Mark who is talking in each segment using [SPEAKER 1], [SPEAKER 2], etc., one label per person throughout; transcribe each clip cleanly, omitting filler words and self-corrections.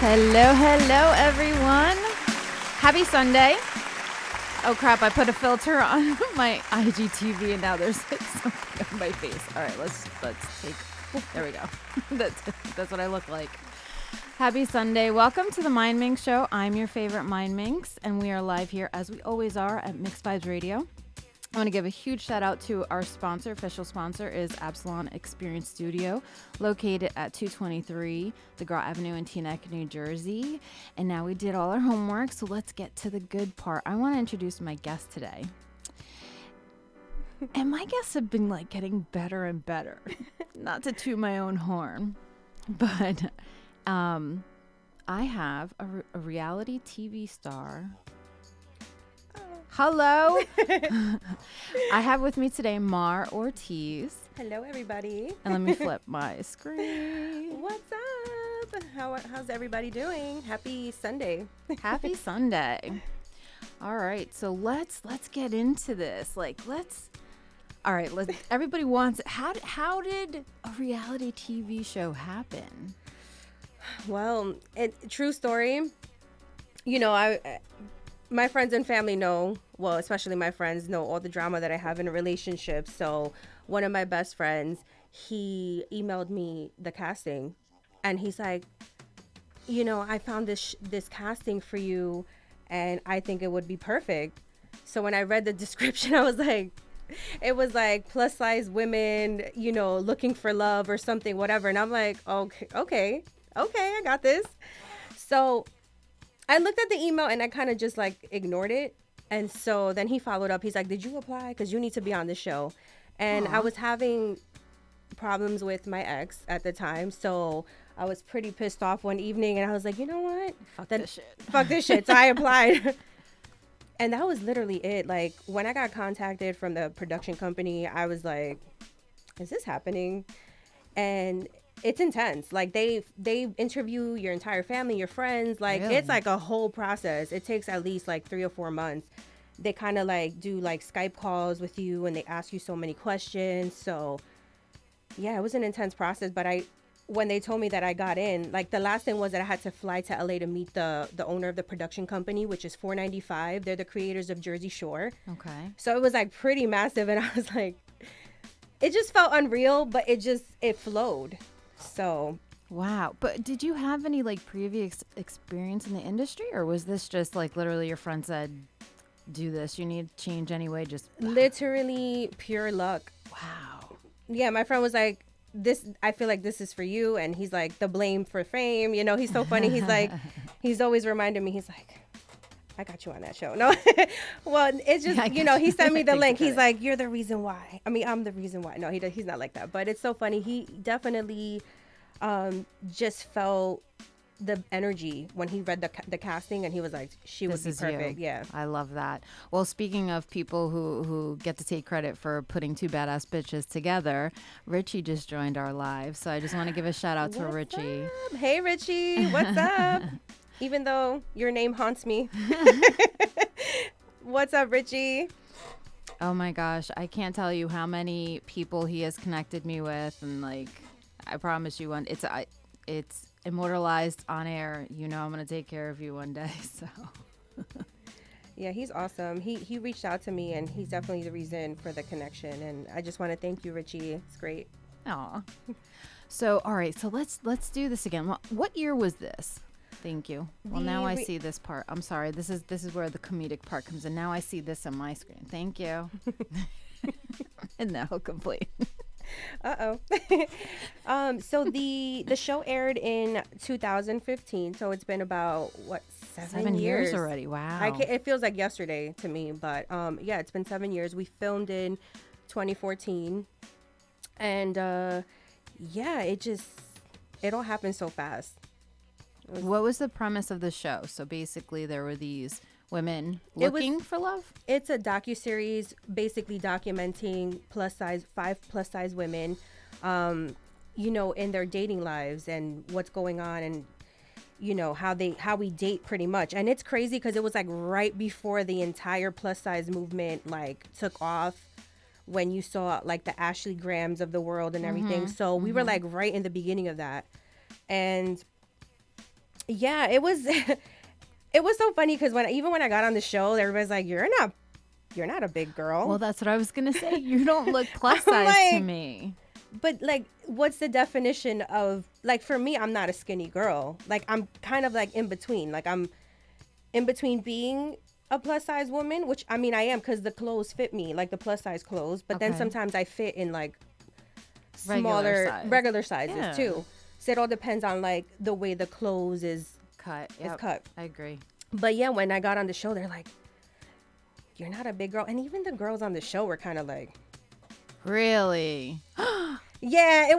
[SPEAKER 1] Hello, everyone. Happy Sunday. Oh, crap. I put a filter on my IGTV, and now there's like something on my face. All right, let's take... There we go. That's what I look like. Happy Sunday. Welcome to the Mindminx show. I'm your favorite Mindminx, and we are live here, as we always are, at Mix Vibes Radio. I want to give a huge shout out to our sponsor. Official sponsor is Absalon Experience Studio, located at 223 DeGraw Avenue in Teaneck, New Jersey. And now we did all our homework, so let's get to the good part. I want to introduce my guest today. And my guests have been like getting better and better. Not to toot my own horn, but I have a reality TV star. Hello. I have with me today Mar Ortiz.
[SPEAKER 2] Hello, everybody.
[SPEAKER 1] And let me flip my screen.
[SPEAKER 2] What's up? How's everybody doing? Happy Sunday.
[SPEAKER 1] Happy Sunday. All right, so let's get into this. Everybody wants. How did a reality TV show happen?
[SPEAKER 2] Well, true story. You know, my friends and family know, well, especially my friends know all the drama that I have in a relationship. So one of my best friends, he emailed me the casting, and he's like, you know, I found this casting for you, and I think it would be perfect. So when I read the description, I was like, it was like plus size women, you know, looking for love or something, whatever. And I'm like, okay, I got this. So I looked at the email and I kind of just like ignored it. And so then he followed up. He's like, did you apply? Because you need to be on the show. And I was having problems with my ex at the time. So I was pretty pissed off one evening. And I was like, you know what? Fuck this shit. So I applied. And that was literally it. Like when I got contacted from the production company, I was like, is this happening? And it's intense. Like they interview your entire family, your friends. Like really? It's like a whole process. It takes at least like 3 or 4 months. They kind of like do like Skype calls with you, and they ask you so many questions. So yeah, it was an intense process. But when they told me that I got in, like the last thing was that I had to fly to LA to meet the owner of the production company, which is 495. They're the creators of Jersey Shore. Okay. So it was like pretty massive, and I was like, it just felt unreal, but it flowed. So
[SPEAKER 1] wow. But did you have any like previous experience in the industry, or was this just like literally your friend said, do this, you need change anyway? Just
[SPEAKER 2] literally pure luck.
[SPEAKER 1] Wow.
[SPEAKER 2] Yeah, my friend was like, I feel like this is for you. And he's like, the blame for fame, you know, he's so funny. He's like, he's always reminding me, he's like, I got you on that show. No, well, it's just, you know, he sent me the link. He's like, you're the reason why. I mean, I'm the reason why. No, he's not like that. But it's so funny. He definitely just felt the energy when he read the casting, and he was like, she would be perfect. You. Yeah.
[SPEAKER 1] I love that. Well, speaking of people who get to take credit for putting two badass bitches together, Richie just joined our live. So I just want to give a shout out to Richie.
[SPEAKER 2] Up? Hey, Richie. What's up? Even though your name haunts me. What's up, Richie?
[SPEAKER 1] Oh my gosh. I can't tell you how many people he has connected me with. And like, I promise you it's immortalized on air. You know, I'm going to take care of you one day. So
[SPEAKER 2] yeah, he's awesome. He reached out to me, and he's definitely the reason for the connection. And I just want to thank you, Richie. It's great.
[SPEAKER 1] Aw. So, all right. So let's do this again. What year was this? Thank you. Well, now I see this part. I'm sorry. This is where the comedic part comes in. Now I see this on my screen. Thank you. And now complete.
[SPEAKER 2] So the show aired in 2015. So it's been about what, 7 years
[SPEAKER 1] already. Wow.
[SPEAKER 2] It feels like yesterday to me, but yeah, it's been 7 years. We filmed in 2014, and yeah, it all happened so fast.
[SPEAKER 1] What was the premise of the show? So basically there were these women looking for love?
[SPEAKER 2] It's a docuseries basically documenting 5 plus size women, you know, in their dating lives and what's going on, and you know, how we date pretty much. And it's crazy because it was like right before the entire plus size movement like took off when you saw like the Ashley Grahams of the world and everything. So we were like right in the beginning of that. And yeah, it was it was so funny because even when I got on the show, everybody's like, you're not a big girl.
[SPEAKER 1] Well, that's what I was gonna say. You don't look plus size
[SPEAKER 2] like,
[SPEAKER 1] to me.
[SPEAKER 2] But like, what's the definition of, like, for me, I'm not a skinny girl. Like, I'm kind of like in between. Like, I'm in between being a plus size woman, which I mean I am, because the clothes fit me, like the plus size clothes. But then sometimes I fit in like smaller regular sizes too. So it all depends on like the way the clothes is
[SPEAKER 1] cut. I agree.
[SPEAKER 2] But yeah, when I got on the show, they're like, you're not a big girl. And even the girls on the show were kind of like,
[SPEAKER 1] really?
[SPEAKER 2] Yeah, it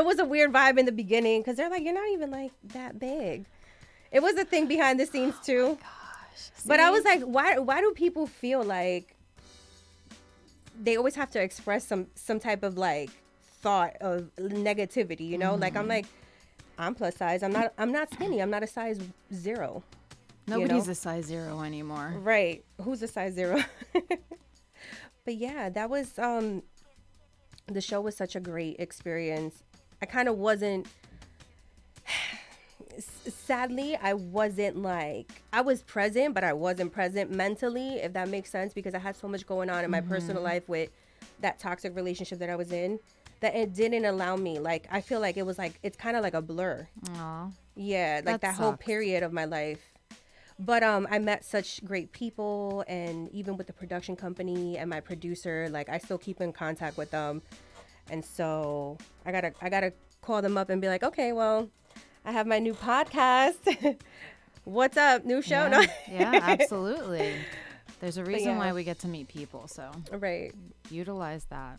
[SPEAKER 2] was a weird vibe in the beginning, because they're like, you're not even like that big. It was a thing behind the scenes too. But I was like, why do people feel like they always have to express some type of like thought of negativity, you know? Like, I'm like, I'm plus size. I'm not skinny. I'm not a size 0.
[SPEAKER 1] Nobody's a size 0 anymore.
[SPEAKER 2] Right. Who's a size 0? But yeah, that was the show was such a great experience. I kind of wasn't sadly, I wasn't like, I was present, but I wasn't present mentally, if that makes sense, because I had so much going on in my personal life with that toxic relationship that I was in, that it didn't allow me. Like, I feel like it was like, it's kind of like a blur.
[SPEAKER 1] Aww.
[SPEAKER 2] Yeah, like that whole period of my life. But I met such great people, and even with the production company and my producer, like, I still keep in contact with them. And so I gotta call them up and be like, okay, well, I have my new podcast. What's up? New show?
[SPEAKER 1] Yeah, yeah, absolutely. There's a reason why we get to meet people, so
[SPEAKER 2] right.
[SPEAKER 1] Utilize that.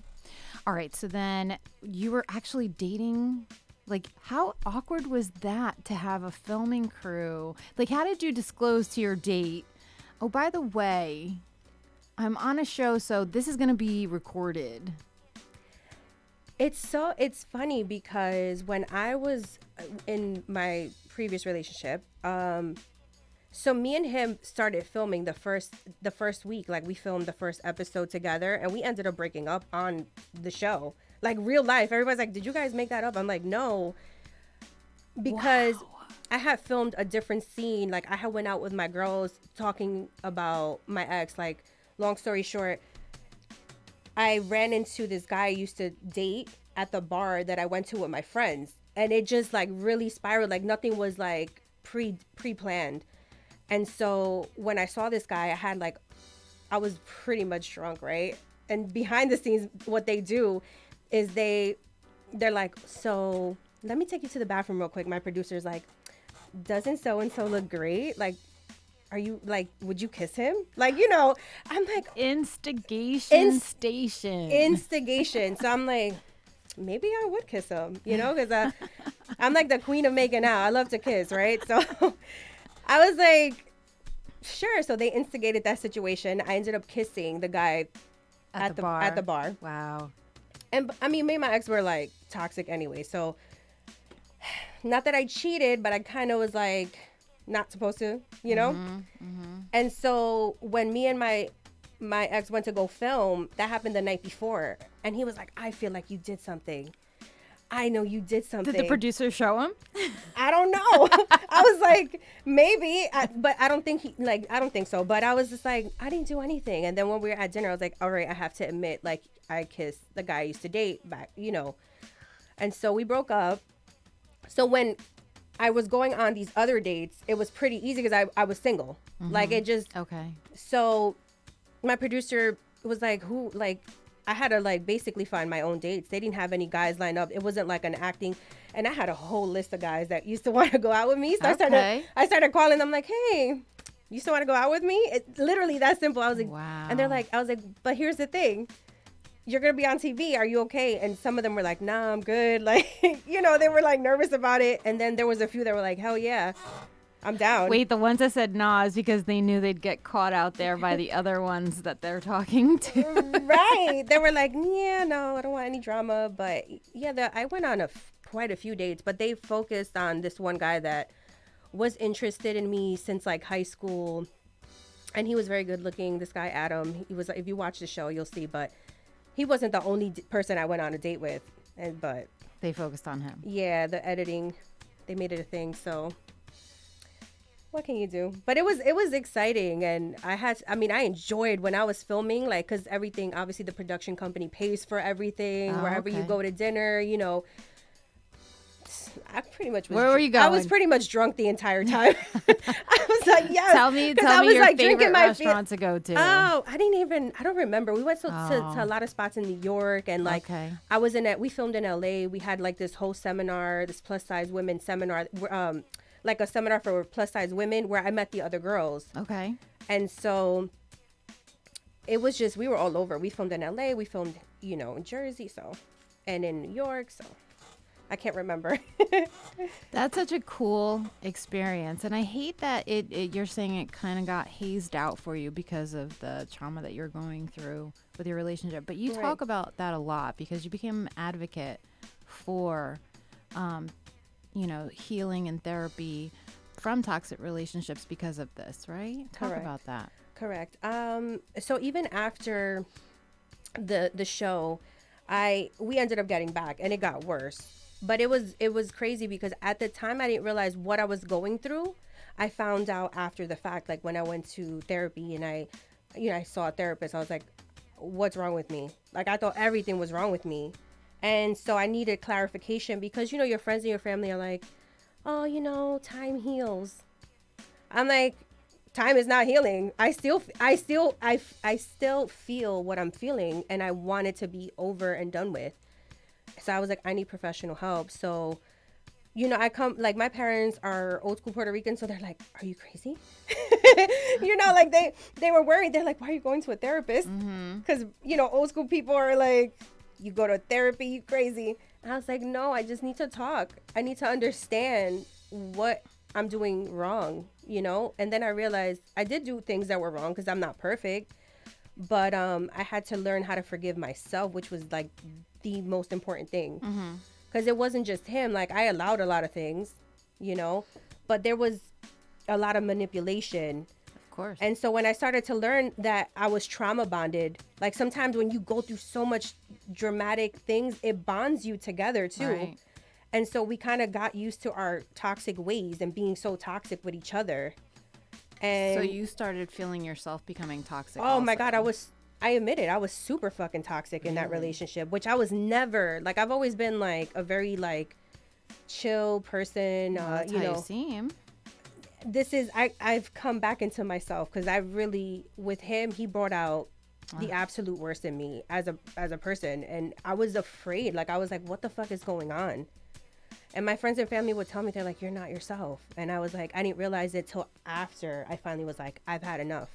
[SPEAKER 1] All right, so then you were actually dating. Like, how awkward was that to have a filming crew? Like, how did you disclose to your date, oh, by the way, I'm on a show, so this is going to be recorded?
[SPEAKER 2] It's funny because when I was in my previous relationship, so me and him started filming the first week. Like, we filmed the first episode together, and we ended up breaking up on the show. Like, real life. Everybody's like, did you guys make that up? I'm like, no. Because I had filmed a different scene. Like, I had went out with my girls talking about my ex. Like, long story short, I ran into this guy I used to date at the bar that I went to with my friends. And it just, like, really spiraled. Like, nothing was, like, pre-planned. And so when I saw this guy, I was pretty much drunk, right? And behind the scenes, what they do is they're like, so let me take you to the bathroom real quick. My producer's like, doesn't so-and-so look great? Like, are you, like, would you kiss him? Like, you know, I'm like,
[SPEAKER 1] instigation.
[SPEAKER 2] So I'm like, maybe I would kiss him, you know, because I'm like the queen of making out. I love to kiss, right? So I was like, sure. So they instigated that situation. I ended up kissing the guy at the bar.
[SPEAKER 1] Wow.
[SPEAKER 2] And I mean, me and my ex were like toxic anyway. So not that I cheated, but I kind of was like not supposed to, you know? And so when me and my ex went to go film, that happened the night before. And he was like, I feel like you did something. I know you did something.
[SPEAKER 1] Did the producer show him?
[SPEAKER 2] I don't know. I was like, maybe, but I don't think I don't think so. But I was just like, I didn't do anything. And then when we were at dinner, I was like, all right, I have to admit, like, I kissed the guy I used to date back, you know. And so we broke up. So when I was going on these other dates, it was pretty easy because I was single. Like, it just.
[SPEAKER 1] Okay.
[SPEAKER 2] So my producer was like, who, like, I had to, like, basically find my own dates. They didn't have any guys lined up. It wasn't like an acting. And I had a whole list of guys that used to want to go out with me. So I started calling them like, hey, you still want to go out with me? It, literally that simple. I was like,
[SPEAKER 1] wow.
[SPEAKER 2] And I was like, but here's the thing. You're going to be on TV. Are you okay? And some of them were like, nah, I'm good. Like, you know, they were like nervous about it. And then there was a few that were like, hell yeah, I'm down.
[SPEAKER 1] Wait, the ones that said nah is because they knew they'd get caught out there by the other ones that they're talking to.
[SPEAKER 2] Right. They were like, yeah, no, I don't want any drama. But yeah, I went on quite a few dates, but they focused on this one guy that was interested in me since like high school. And he was very good looking. This guy, Adam, he was, if you watch the show, you'll see, but he wasn't the only person I went on a date with, but
[SPEAKER 1] They focused on him.
[SPEAKER 2] yeah, the editing, they made it a thing. So what can you do? But it was exciting, and I enjoyed when I was filming, like, because everything, obviously the production company pays for everything.
[SPEAKER 1] Oh,
[SPEAKER 2] Wherever you
[SPEAKER 1] okay.
[SPEAKER 2] go to dinner, I pretty much was.
[SPEAKER 1] Where were you
[SPEAKER 2] I was
[SPEAKER 1] going?
[SPEAKER 2] pretty much drunk the entire time. I was like, yes.
[SPEAKER 1] Tell me
[SPEAKER 2] 'cause I was
[SPEAKER 1] your
[SPEAKER 2] like
[SPEAKER 1] favorite
[SPEAKER 2] drinking my
[SPEAKER 1] restaurant to go to.
[SPEAKER 2] Oh, I don't remember. We went to a
[SPEAKER 1] Oh.
[SPEAKER 2] lot of spots in New York, and like
[SPEAKER 1] Okay.
[SPEAKER 2] we filmed in LA. We had like this whole seminar, this plus size women seminar, like a seminar for plus size women where I met the other girls.
[SPEAKER 1] Okay.
[SPEAKER 2] And so it was just, we were all over. We filmed in LA, we filmed, in Jersey, and in New York, so I can't remember.
[SPEAKER 1] That's such a cool experience. And I hate that you're saying it kind of got hazed out for you because of the trauma that you're going through with your relationship. But you
[SPEAKER 2] Right.
[SPEAKER 1] talk about that a lot because you became an advocate for, healing and therapy from toxic relationships because of this, right? Talk
[SPEAKER 2] Correct.
[SPEAKER 1] about that.
[SPEAKER 2] Correct. So even after the show, we ended up getting back, and it got worse. But it was crazy because at the time I didn't realize what I was going through. I found out after the fact, like when I went to therapy and I saw a therapist. I was like, what's wrong with me? Like, I thought everything was wrong with me. And so I needed clarification because, your friends and your family are like, oh, time heals. I'm like, time is not healing. I still feel what I'm feeling, and I want it to be over and done with. So I was like, I need professional help. So, my parents are old school Puerto Rican. So they're like, are you crazy? Like they were worried. They're like, why are you going to a therapist? Because, old school people are like, you go to therapy, you crazy. And I was like, no, I just need to talk. I need to understand what I'm doing wrong, And then I realized I did do things that were wrong because I'm not perfect. But I had to learn how to forgive myself, which was like the most important thing. Because it wasn't just him. Like, I allowed a lot of things, but there was a lot of manipulation.
[SPEAKER 1] Of course.
[SPEAKER 2] And so when I started to learn that I was trauma bonded, like sometimes when you go through so much dramatic things, it bonds you together too.
[SPEAKER 1] Right.
[SPEAKER 2] And so we kind of got used to our toxic ways and being so toxic with each other. And
[SPEAKER 1] So you started feeling yourself becoming toxic.
[SPEAKER 2] oh my
[SPEAKER 1] also.
[SPEAKER 2] God, I admit it, I was super fucking toxic in that relationship, which I was never, like, I've always been like a very like chill person.
[SPEAKER 1] Well, that's how you seem.
[SPEAKER 2] I've come back into myself because I really, with him, he brought out the absolute worst in me as a person. And I was afraid. Like, I was like, what the fuck is going on? And my friends and family would tell me, they're like, you're not yourself. And I was like, I didn't realize it till after I finally was like, I've had enough.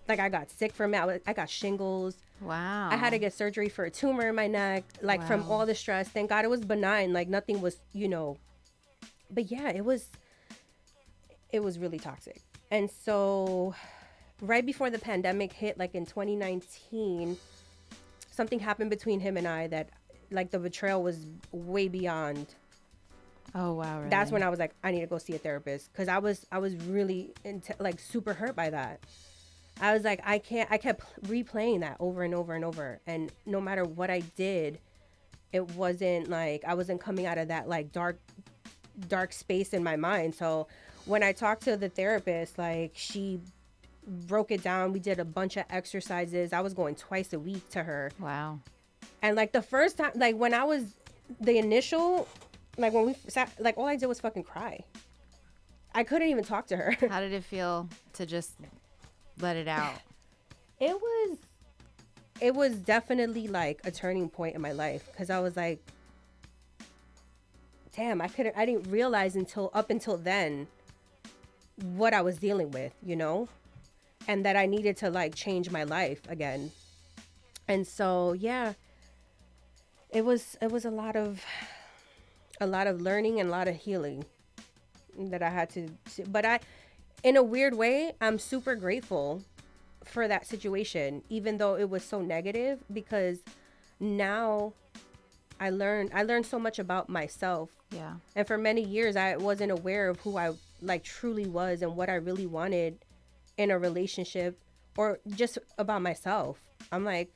[SPEAKER 2] Like, I got sick from it. I got shingles.
[SPEAKER 1] Wow.
[SPEAKER 2] I had to get surgery for a tumor in my neck, like from
[SPEAKER 1] Wow.
[SPEAKER 2] all the stress. Thank God it was benign. Like, nothing was, But yeah, it was really toxic. And so right before the pandemic hit, like in 2019, something happened between him and I that, like, the betrayal was way beyond.
[SPEAKER 1] Oh wow. Really?
[SPEAKER 2] That's when I was like, I need to go see a therapist, because I was really like super hurt by that. I was like, I kept replaying that over and over and over, and no matter what I did, it wasn't like I wasn't coming out of that like dark space in my mind. So when I talked to the therapist, like, she broke it down. We did a bunch of exercises. I was going twice a week to her.
[SPEAKER 1] Wow.
[SPEAKER 2] And like the first time, like when I was the initial, like when we sat, like all I did was fucking cry. I couldn't even talk to her.
[SPEAKER 1] How did it feel to just let it out?
[SPEAKER 2] It was definitely like a turning point in my life, because I was like, damn, I didn't realize up until then what I was dealing with, and that I needed to like change my life again. And so, yeah, it was a lot of learning and a lot of healing that I had to, but in a weird way, I'm super grateful for that situation, even though it was so negative, because now I learned so much about myself.
[SPEAKER 1] Yeah.
[SPEAKER 2] And for many years, I wasn't aware of who I like truly was and what I really wanted in a relationship, or just about myself. I'm like,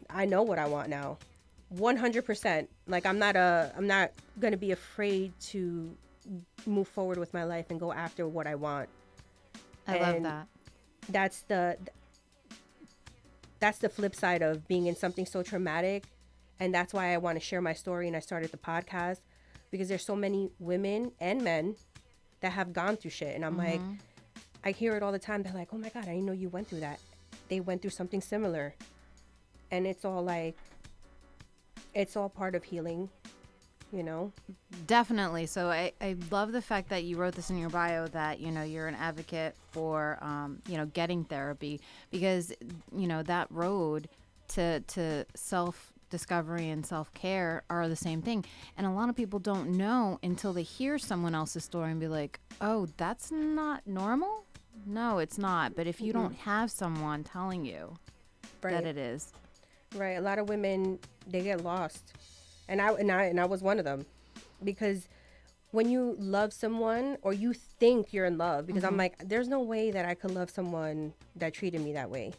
[SPEAKER 2] I know what I want now. 100%. Like I'm not going to be afraid to move forward with my life and go after what I want.
[SPEAKER 1] I love that.
[SPEAKER 2] That's the flip side of being in something so traumatic, and that's why I want to share my story and I started the podcast, because there's so many women and men that have gone through shit, and I'm like, I hear it all the time. They're like, oh my God, I didn't know you went through that. They went through something similar. And it's all part of healing, you know?
[SPEAKER 1] Definitely. So I love the fact that you wrote this in your bio, that, you know, you're an advocate for, you know, getting therapy, because, you know, that road to self-discovery and self-care are the same thing. And a lot of people don't know until they hear someone else's story and be like, oh, that's not normal? No, it's not. But if you don't have someone telling you that it is.
[SPEAKER 2] Right. A lot of women, they get lost. And I was one of them, because when you love someone, or you think you're in love, because I'm like, there's no way that I could love someone that treated me that way.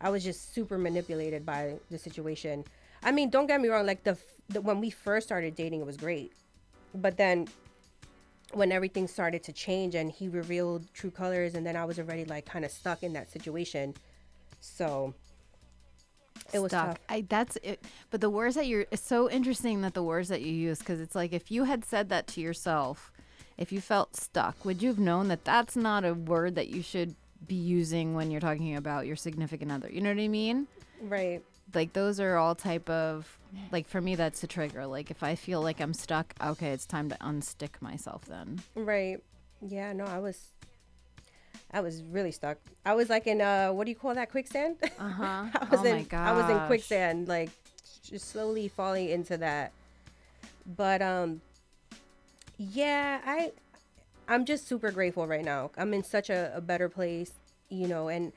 [SPEAKER 2] I was just super manipulated by the situation. I mean, don't get me wrong. Like the when we first started dating, it was great. But then when everything started to change and he revealed true colors, and then I was already like kind of stuck in that situation. So it was tough.
[SPEAKER 1] That's it. But the words that it's so interesting that the words that you use, because it's like, if you had said that to yourself, if you felt stuck, would you have known that that's not a word that you should be using when you're talking about your significant other? You know what I mean?
[SPEAKER 2] Right.
[SPEAKER 1] Like, those are all type of, like, for me, that's a trigger. Like, if I feel like I'm stuck, okay, it's time to unstick myself then.
[SPEAKER 2] Right. Yeah, no, I was really stuck. I was like in what do you call that, quicksand?
[SPEAKER 1] My
[SPEAKER 2] I was in
[SPEAKER 1] gosh.
[SPEAKER 2] quicksand, like just slowly falling into that. But yeah, I'm just super grateful right now. I'm in such a better place, you know, and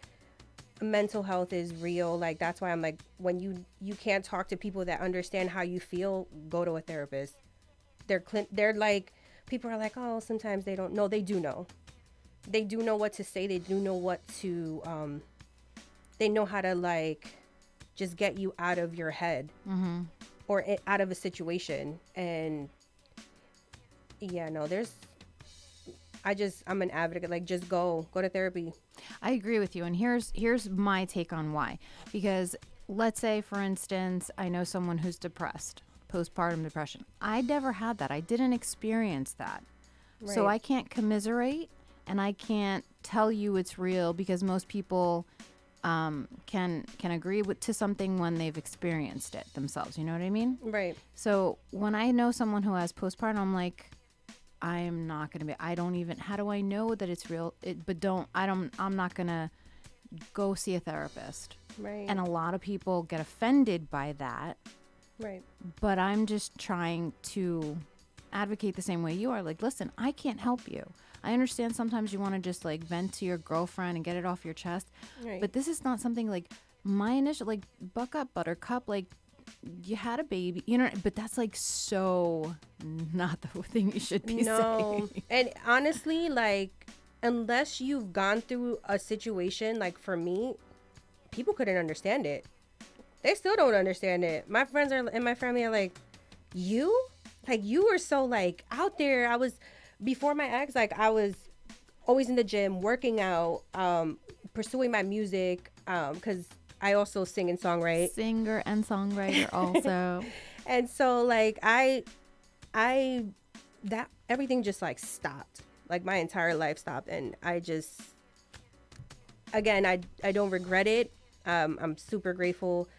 [SPEAKER 2] mental health is real. Like, that's why I'm like, when you can't talk to people that understand how you feel, go to a therapist. They're like, people are like, oh, sometimes they don't know. They do know. They do know what to say. They do know what to they know how to, like, just get you out of your head or out of a situation. And yeah, no, I'm an advocate. Like, just go to therapy.
[SPEAKER 1] I agree with you. And here's my take on why. Because let's say, for instance, I know someone who's depressed, postpartum depression. I never had that. I didn't experience that.
[SPEAKER 2] Right.
[SPEAKER 1] So I can't commiserate, and I can't tell you it's real, because most people can agree to something when they've experienced it themselves. You know what I mean?
[SPEAKER 2] Right.
[SPEAKER 1] So when I know someone who has postpartum, I'm like, I am not going to I don't even, how do I know that it's real? I'm not going to go see a therapist.
[SPEAKER 2] Right.
[SPEAKER 1] And a lot of people get offended by that.
[SPEAKER 2] Right.
[SPEAKER 1] But I'm just trying to advocate the same way you are. Like, listen, I can't help you. I understand sometimes you want to just, like, vent to your girlfriend and get it off your chest.
[SPEAKER 2] Right.
[SPEAKER 1] But this is not something like my initial, like, buck up, buttercup, like, you had a baby, you know, but that's, like, so not the thing you should be saying.
[SPEAKER 2] And honestly, like, unless you've gone through a situation, like, for me, people couldn't understand it. They still don't understand it. My friends and my family are like, you were so, like, out there. Before my ex, like, I was always in the gym, working out, pursuing my music, because I also sing and songwrite.
[SPEAKER 1] Singer and songwriter also.
[SPEAKER 2] And so, like, that everything just, like, stopped. Like, my entire life stopped. And I just, again, I don't regret it. I'm super grateful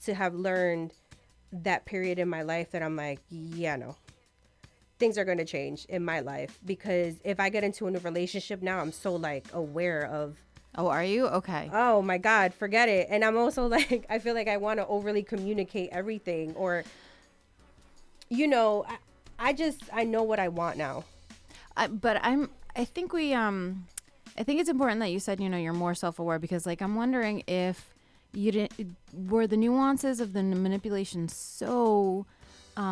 [SPEAKER 2] to have learned that period in my life that I'm like, yeah, no, things are going to change in my life, because if I get into a new relationship now, I'm so, like, aware of.
[SPEAKER 1] Oh, are you? Okay.
[SPEAKER 2] Oh my God, forget it. And I'm also like, I feel like I want to overly communicate everything, or, you know, I know what I want now.
[SPEAKER 1] I think it's important that you said, you know, you're more self-aware, because, like, I'm wondering if were the nuances of the manipulation so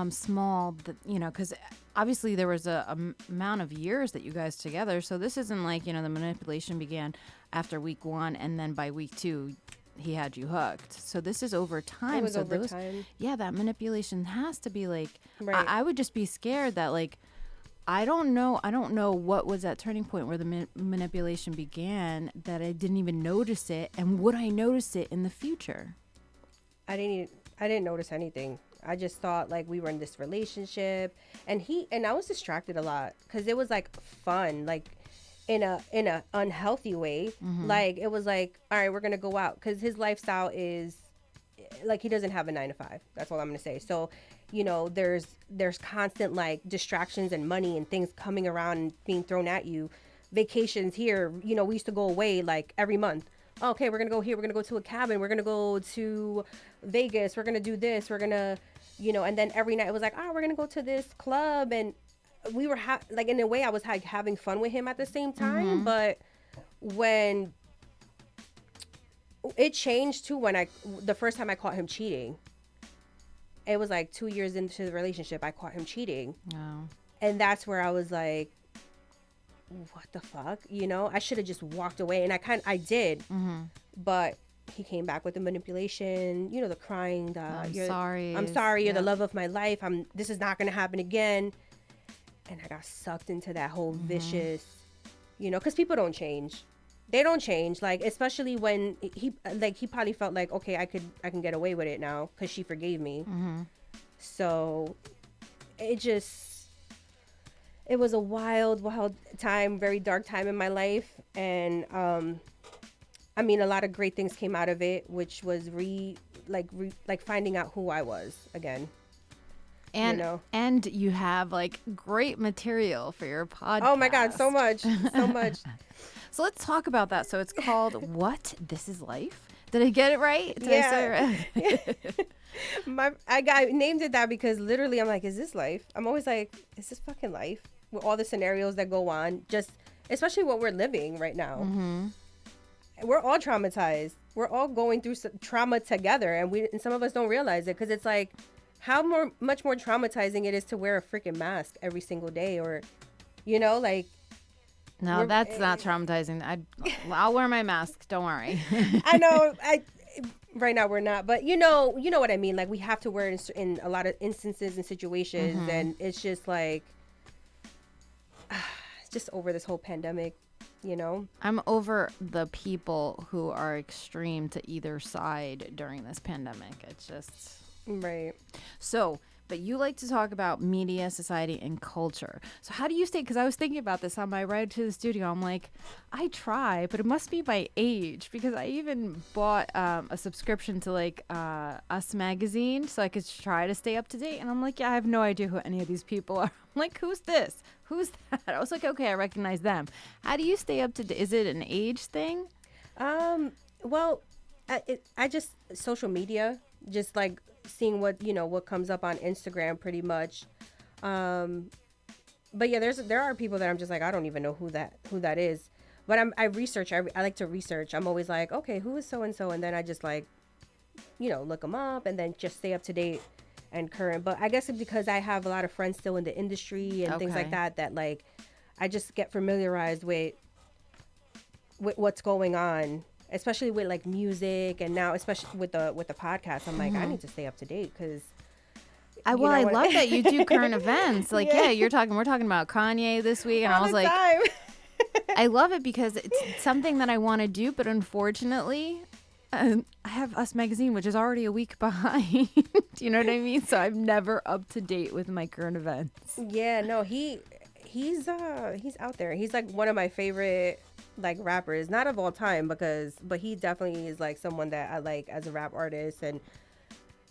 [SPEAKER 1] small that, you know, because obviously there was a amount of years that you guys together. So this isn't like, you know, the manipulation began after week 1 and then by week 2 he had you hooked. So this is over time.
[SPEAKER 2] It was
[SPEAKER 1] so
[SPEAKER 2] over
[SPEAKER 1] those,
[SPEAKER 2] time.
[SPEAKER 1] yeah, that manipulation has to be like,
[SPEAKER 2] Right.
[SPEAKER 1] I would just be scared that like, I don't know what was that turning point where the manipulation began that I didn't even notice it. And would I notice it in the future?
[SPEAKER 2] I didn't notice anything. I just thought like we were in this relationship, and I was distracted a lot because it was like fun, like in a unhealthy way. Like it was like, all right, we're gonna go out because his lifestyle is like he doesn't have a 9 to 5. That's all I'm gonna say. So, there's constant like distractions and money and things coming around and being thrown at you. Vacations here, we used to go away like every month. Okay, we're gonna go here. We're gonna go to a cabin. We're gonna go to Vegas. We're gonna do this. We're gonna, and then every night it was like, we're gonna go to this club, and we were like in a way I was like having fun with him at the same time. But when it changed too, the first time I caught him cheating, it was like 2 years into the relationship, I caught him cheating, and that's where I was like, what the fuck, I should have just walked away, and I did, but he came back with the manipulation, the crying,
[SPEAKER 1] I'm
[SPEAKER 2] sorry, you're the love of my life, this is not gonna happen again, and I got sucked into that whole vicious, because people don't change. They don't change, like, especially when he probably felt like, okay, I can get away with it now because she forgave me. So it was a wild time, very dark time in my life. And, I mean, a lot of great things came out of it, which was finding out who I was again.
[SPEAKER 1] And and you have like great material for your podcast.
[SPEAKER 2] Oh my God, so much.
[SPEAKER 1] So let's talk about that. So it's called What? This is Life? Did I get it right? Did I say it right?
[SPEAKER 2] I named it that because literally I'm like, is this life? I'm always like, is this fucking life? With all the scenarios that go on, just especially what we're living right now. We're all traumatized. We're all going through some trauma together, and some of us don't realize it because it's like, how much more traumatizing it is to wear a freaking mask every single day, or, like.
[SPEAKER 1] No, that's not traumatizing. I'll wear my mask. Don't worry.
[SPEAKER 2] I know. Right now we're not, but you know what I mean. Like we have to wear it in a lot of instances and situations, and it's just like, just over this whole pandemic.
[SPEAKER 1] I'm over the people who are extreme to either side during this pandemic. It's just
[SPEAKER 2] right.
[SPEAKER 1] So. But you like to talk about media, society, and culture. So how do you stay? Because I was thinking about this on my ride to the studio. I'm like, I try, but it must be by age, because I even bought a subscription to like Us magazine so I could try to stay up to date. And I'm like, yeah, I have no idea who any of these people are. I'm like, who's this? Who's that? I was like, okay, I recognize them. How do you stay up to date? Is it an age thing?
[SPEAKER 2] Well, I just social media, just like seeing what comes up on Instagram pretty much. But yeah, there are people that I'm just like, I don't even know who that is. But I research. I like to research. I'm always like, okay, who is so and so, and then I just like, look them up, and then just stay up to date and current. But I guess it's because I have a lot of friends still in the industry and things like that like I just get familiarized with what's going on, especially with like music, and now especially with the podcast. I'm like, I need to stay up to date because
[SPEAKER 1] I love that you do current events. Like, yeah, we're talking about Kanye this week, and I was like, I love it because it's something that I want to do, but unfortunately, I have Us magazine, which is already a week behind. You know what I mean? So I'm never up to date with my current events.
[SPEAKER 2] Yeah, no, he's out there. He's like one of my favorite like rappers, not of all time, but he definitely is like someone that I like as a rap artist, and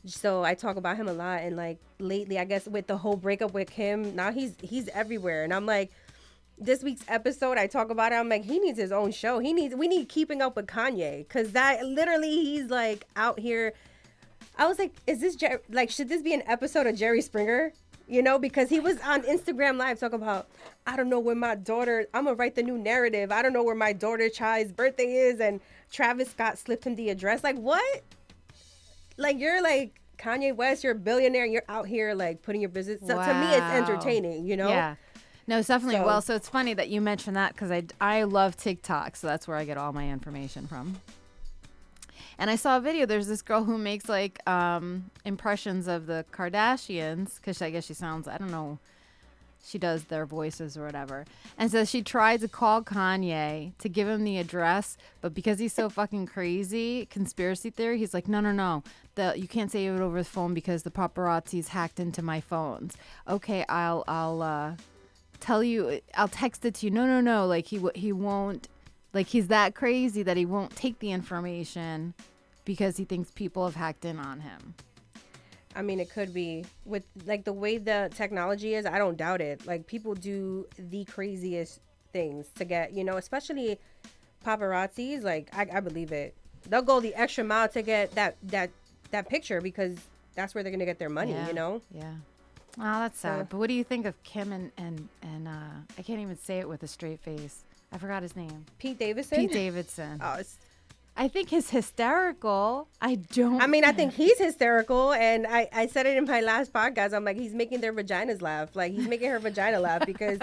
[SPEAKER 2] so I talk about him a lot. And like lately, I guess with the whole breakup with Kim, now he's everywhere, and I'm like, this week's episode, I talk about it. I'm like, he needs his own show. We need Keeping Up with Kanye, because that literally he's like out here. I was like, is this should this be an episode of Jerry Springer? Because he was on Instagram Live talking about, I don't know where my daughter, I'm going to write the new narrative. I don't know where my daughter Chai's birthday is. And Travis Scott slipped him the address. Like, what? Like, you're like Kanye West, you're a billionaire, and you're out here like putting your business. So to me, it's entertaining,
[SPEAKER 1] Yeah. No, it's definitely. So it's funny that you mentioned that, because I love TikTok. So that's where I get all my information from. And I saw a video. There's this girl who makes like impressions of the Kardashians because I guess she sounds, I don't know, she does their voices or whatever. And so she tried to call Kanye to give him the address, but because he's so fucking crazy, conspiracy theory, he's like, no. You can't say it over the phone because the paparazzi's hacked into my phones. Okay, I'll tell you, I'll text it to you. No. Like he won't, like he's that crazy that he won't take the information because he thinks people have hacked in on him.
[SPEAKER 2] I mean, it could be with like the way the technology is. I don't doubt it. Like people do the craziest things to get, especially paparazzis. Like I believe it. They'll go the extra mile to get that picture because that's where they're gonna get their money.
[SPEAKER 1] Yeah. Yeah. Oh, that's sad. But what do you think of Kim and I can't even say it with a straight face. I forgot his name.
[SPEAKER 2] Pete Davidson.
[SPEAKER 1] Oh, I think he's hysterical. I think
[SPEAKER 2] he's hysterical. And I said it in my last podcast. I'm like, he's making their vaginas laugh. Like, he's making her vagina laugh because,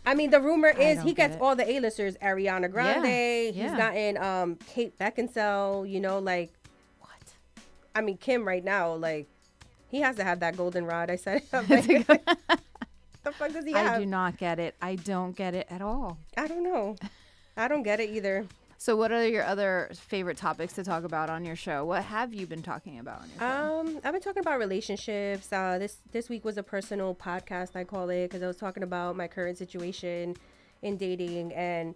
[SPEAKER 2] the rumor is he gets all the A-listers. Ariana Grande.
[SPEAKER 1] Yeah.
[SPEAKER 2] He's gotten Kate Beckinsale, like.
[SPEAKER 1] What?
[SPEAKER 2] Kim right now, like, he has to have that goldenrod. I said, like, the fuck does he have?
[SPEAKER 1] I do not get it. I don't get it at all.
[SPEAKER 2] I don't know. I don't get it either.
[SPEAKER 1] So what are your other favorite topics to talk about on your show? What have you been talking about on your show?
[SPEAKER 2] I've been talking about relationships. This week was a personal podcast, I call it, because I was talking about my current situation in dating. And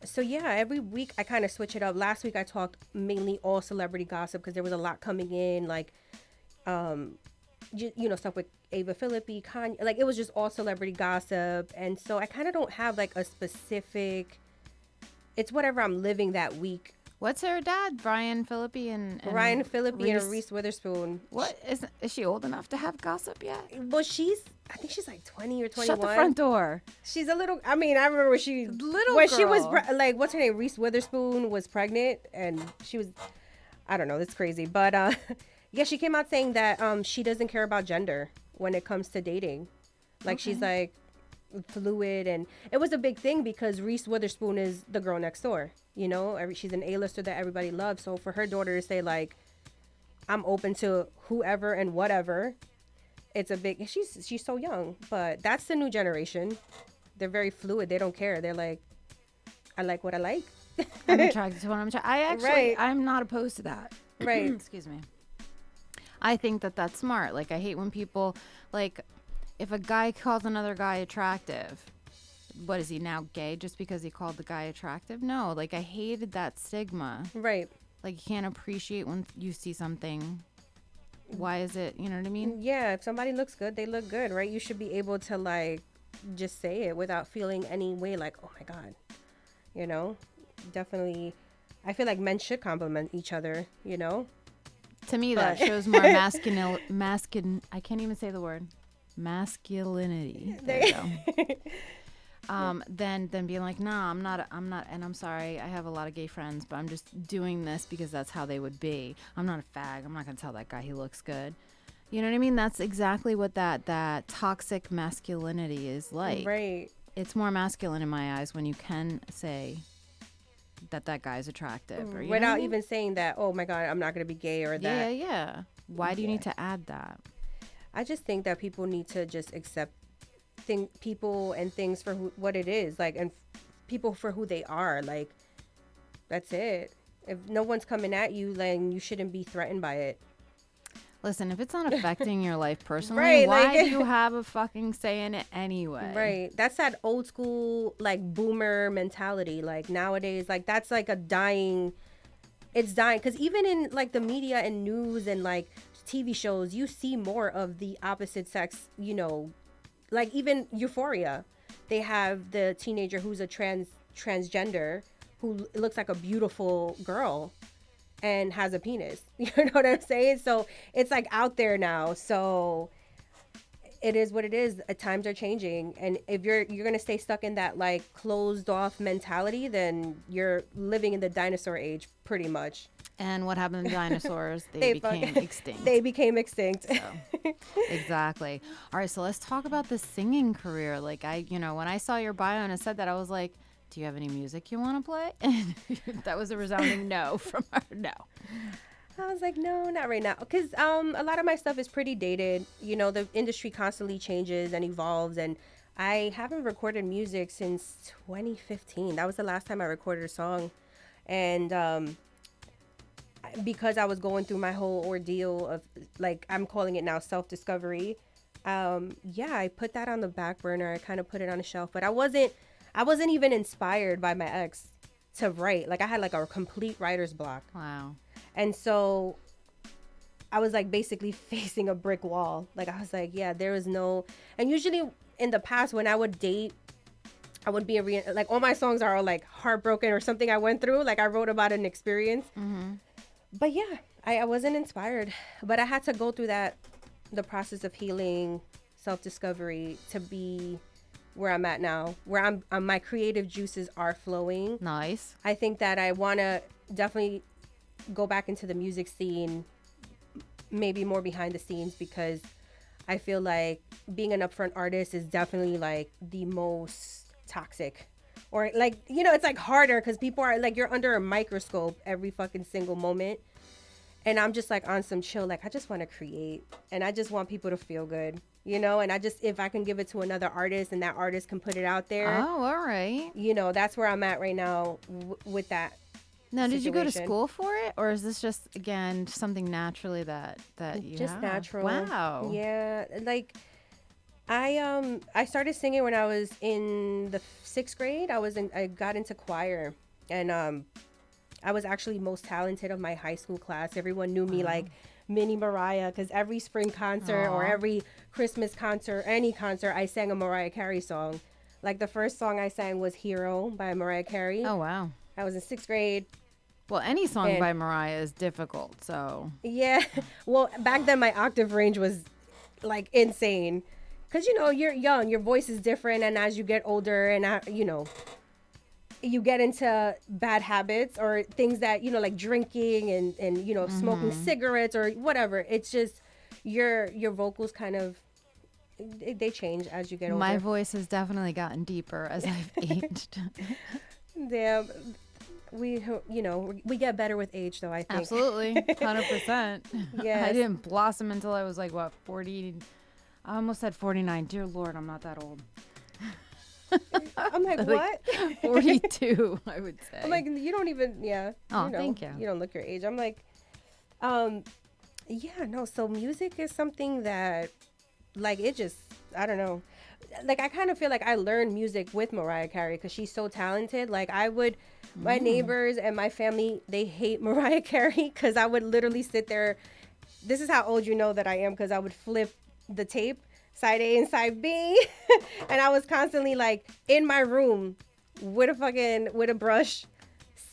[SPEAKER 2] so, yeah, every week I kind of switch it up. Last week I talked mainly all celebrity gossip because there was a lot coming in, like, stuff with Ava Philippi, Kanye. Like, it was just all celebrity gossip. And so I kind of don't have, like, a specific... It's whatever I'm living that week.
[SPEAKER 1] What's her dad? Ryan Philippi and
[SPEAKER 2] Reese Witherspoon.
[SPEAKER 1] What is she old enough to have gossip yet?
[SPEAKER 2] Well, I think she's like 20 or 21.
[SPEAKER 1] Shut the front door.
[SPEAKER 2] She's a little. I remember when she was like, what's her name? Reese Witherspoon was pregnant, and she was. I don't know. That's crazy, but yeah, she came out saying that she doesn't care about gender when it comes to dating. Like, she's like fluid, and it was a big thing because Reese Witherspoon is the girl next door. She's an A-lister that everybody loves. So for her daughter to say, like, I'm open to whoever and whatever, it's a big. She's so young, but that's the new generation. They're very fluid. They don't care. They're like, I like what I like.
[SPEAKER 1] I'm attracted to what I'm attracted. I'm not opposed to that.
[SPEAKER 2] Right.
[SPEAKER 1] Excuse me. I think that's smart. Like, I hate when people, like, if a guy calls another guy attractive, what is he now, gay just because he called the guy attractive? No, like, I hated that stigma.
[SPEAKER 2] Right.
[SPEAKER 1] Like, you can't appreciate when you see something. Why is it, you know what I mean?
[SPEAKER 2] Yeah, if somebody looks good, they look good, right? You should be able to, like, just say it without feeling any way like, oh my God. Definitely, I feel like men should compliment each other,
[SPEAKER 1] To me, that shows more I can't even say the word. Masculinity. There you go. Then being like, nah, I'm not, and I'm sorry, I have a lot of gay friends, but I'm just doing this because that's how they would be. I'm not a fag. I'm not gonna tell that guy he looks good. You know what I mean? That's exactly what that toxic masculinity is like.
[SPEAKER 2] Right.
[SPEAKER 1] It's more masculine in my eyes when you can say that guy's attractive, or,
[SPEAKER 2] without even saying that. Oh my God, I'm not gonna be gay or that.
[SPEAKER 1] Yeah. Why do you need to add that?
[SPEAKER 2] I just think that people need to just accept people and things for what it is, like, and people for who they are. Like, that's it. If no one's coming at you, then you shouldn't be threatened by it.
[SPEAKER 1] Listen, if it's not affecting your life personally,
[SPEAKER 2] right,
[SPEAKER 1] why do you have a fucking say in it anyway?
[SPEAKER 2] Right. That's that old school, like, boomer mentality. Like, nowadays, like, that's like it's dying. Because even in, like, the media and news and, like, TV shows, you see more of the opposite sex, like, even Euphoria, they have the teenager who's a transgender who looks like a beautiful girl and has a penis. You know what I'm saying? So it's, like, out there now. So it is what it is. Times are changing, and if you're gonna stay stuck in that, like, closed off mentality, then you're living in the dinosaur age prety much.
[SPEAKER 1] And what happened to dinosaurs? They became extinct.
[SPEAKER 2] They became extinct.
[SPEAKER 1] So, exactly. All right, so let's talk about the singing career. Like, when I saw your bio and it said that, I was like, do you have any music you want to play? And that was a resounding no from her. No.
[SPEAKER 2] I was like, no, not right now. Because a lot of my stuff is pretty dated. You know, the industry constantly changes and evolves. And I haven't recorded music since 2015. That was the last time I recorded a song. And because I was going through my whole ordeal of, like, I'm calling it now self-discovery. I put that on the back burner. I kind of put it on a shelf. But I wasn't even inspired by my ex to write. Like, I had like a complete writer's block.
[SPEAKER 1] Wow.
[SPEAKER 2] And so I was like basically facing a brick wall. Like, I was like, yeah, there is no. And usually in the past when I would date, I would be like, all my songs are all like heartbroken or something I went through. Like, I wrote about an experience.
[SPEAKER 1] Mm-hmm.
[SPEAKER 2] But yeah, I wasn't inspired. But I had to go through the process of healing, self-discovery to be where I'm at now, where I'm my creative juices are flowing.
[SPEAKER 1] Nice.
[SPEAKER 2] I think that I want to definitely go back into the music scene, maybe more behind the scenes, because I feel like being an upfront artist is definitely like the most toxic, or like, you know, it's like harder because people are like, you're under a microscope every fucking single moment. And I'm just like on some chill, like I just want to create and I just want people to feel good, you know, and if I can give it to another artist and that artist can put it out there.
[SPEAKER 1] Oh, all right.
[SPEAKER 2] You know, that's where I'm at right now with that.
[SPEAKER 1] Now, did you go to
[SPEAKER 2] situation.
[SPEAKER 1] school for it, or is this just, again, something naturally that you
[SPEAKER 2] just
[SPEAKER 1] have?
[SPEAKER 2] natural?
[SPEAKER 1] Wow.
[SPEAKER 2] Yeah, like I started singing when I was in the 6th grade. I got into choir, and I was actually most talented of my high school class. Everyone knew me like Mini Mariah, because every spring concert or every Christmas concert, any concert, I sang a Mariah Carey song. Like, the first song I sang was Hero by Mariah Carey.
[SPEAKER 1] Oh, wow.
[SPEAKER 2] I was in 6th grade.
[SPEAKER 1] Well, any song by Mariah is difficult, so.
[SPEAKER 2] Yeah. Well, back then my octave range was like insane. Because, you know, you're young, your voice is different. And as you get older and, you know, you get into bad habits or things that, you know, like drinking and you know, smoking cigarettes or whatever. It's just your vocals kind of, they change as you get older.
[SPEAKER 1] My voice has definitely gotten deeper as I've aged.
[SPEAKER 2] Damn. We get better with age, though, I think.
[SPEAKER 1] Absolutely. 100%.
[SPEAKER 2] Yes.
[SPEAKER 1] I didn't blossom until I was like, what, 40? I almost said 49. Dear Lord, I'm not that old.
[SPEAKER 2] I'm like, what?
[SPEAKER 1] 42, I would say.
[SPEAKER 2] I'm like, you don't even, yeah.
[SPEAKER 1] Oh, thank you.
[SPEAKER 2] You don't look your age. I'm like, yeah, no. So music is something that, like, it just, I don't know. Like, I kind of feel like I learned music with Mariah Carey because she's so talented. Like, my neighbors and my family, they hate Mariah Carey because I would literally sit there. This is how old you know that I am, because I would flip the tape, side A and side B. And I was constantly like in my room with a brush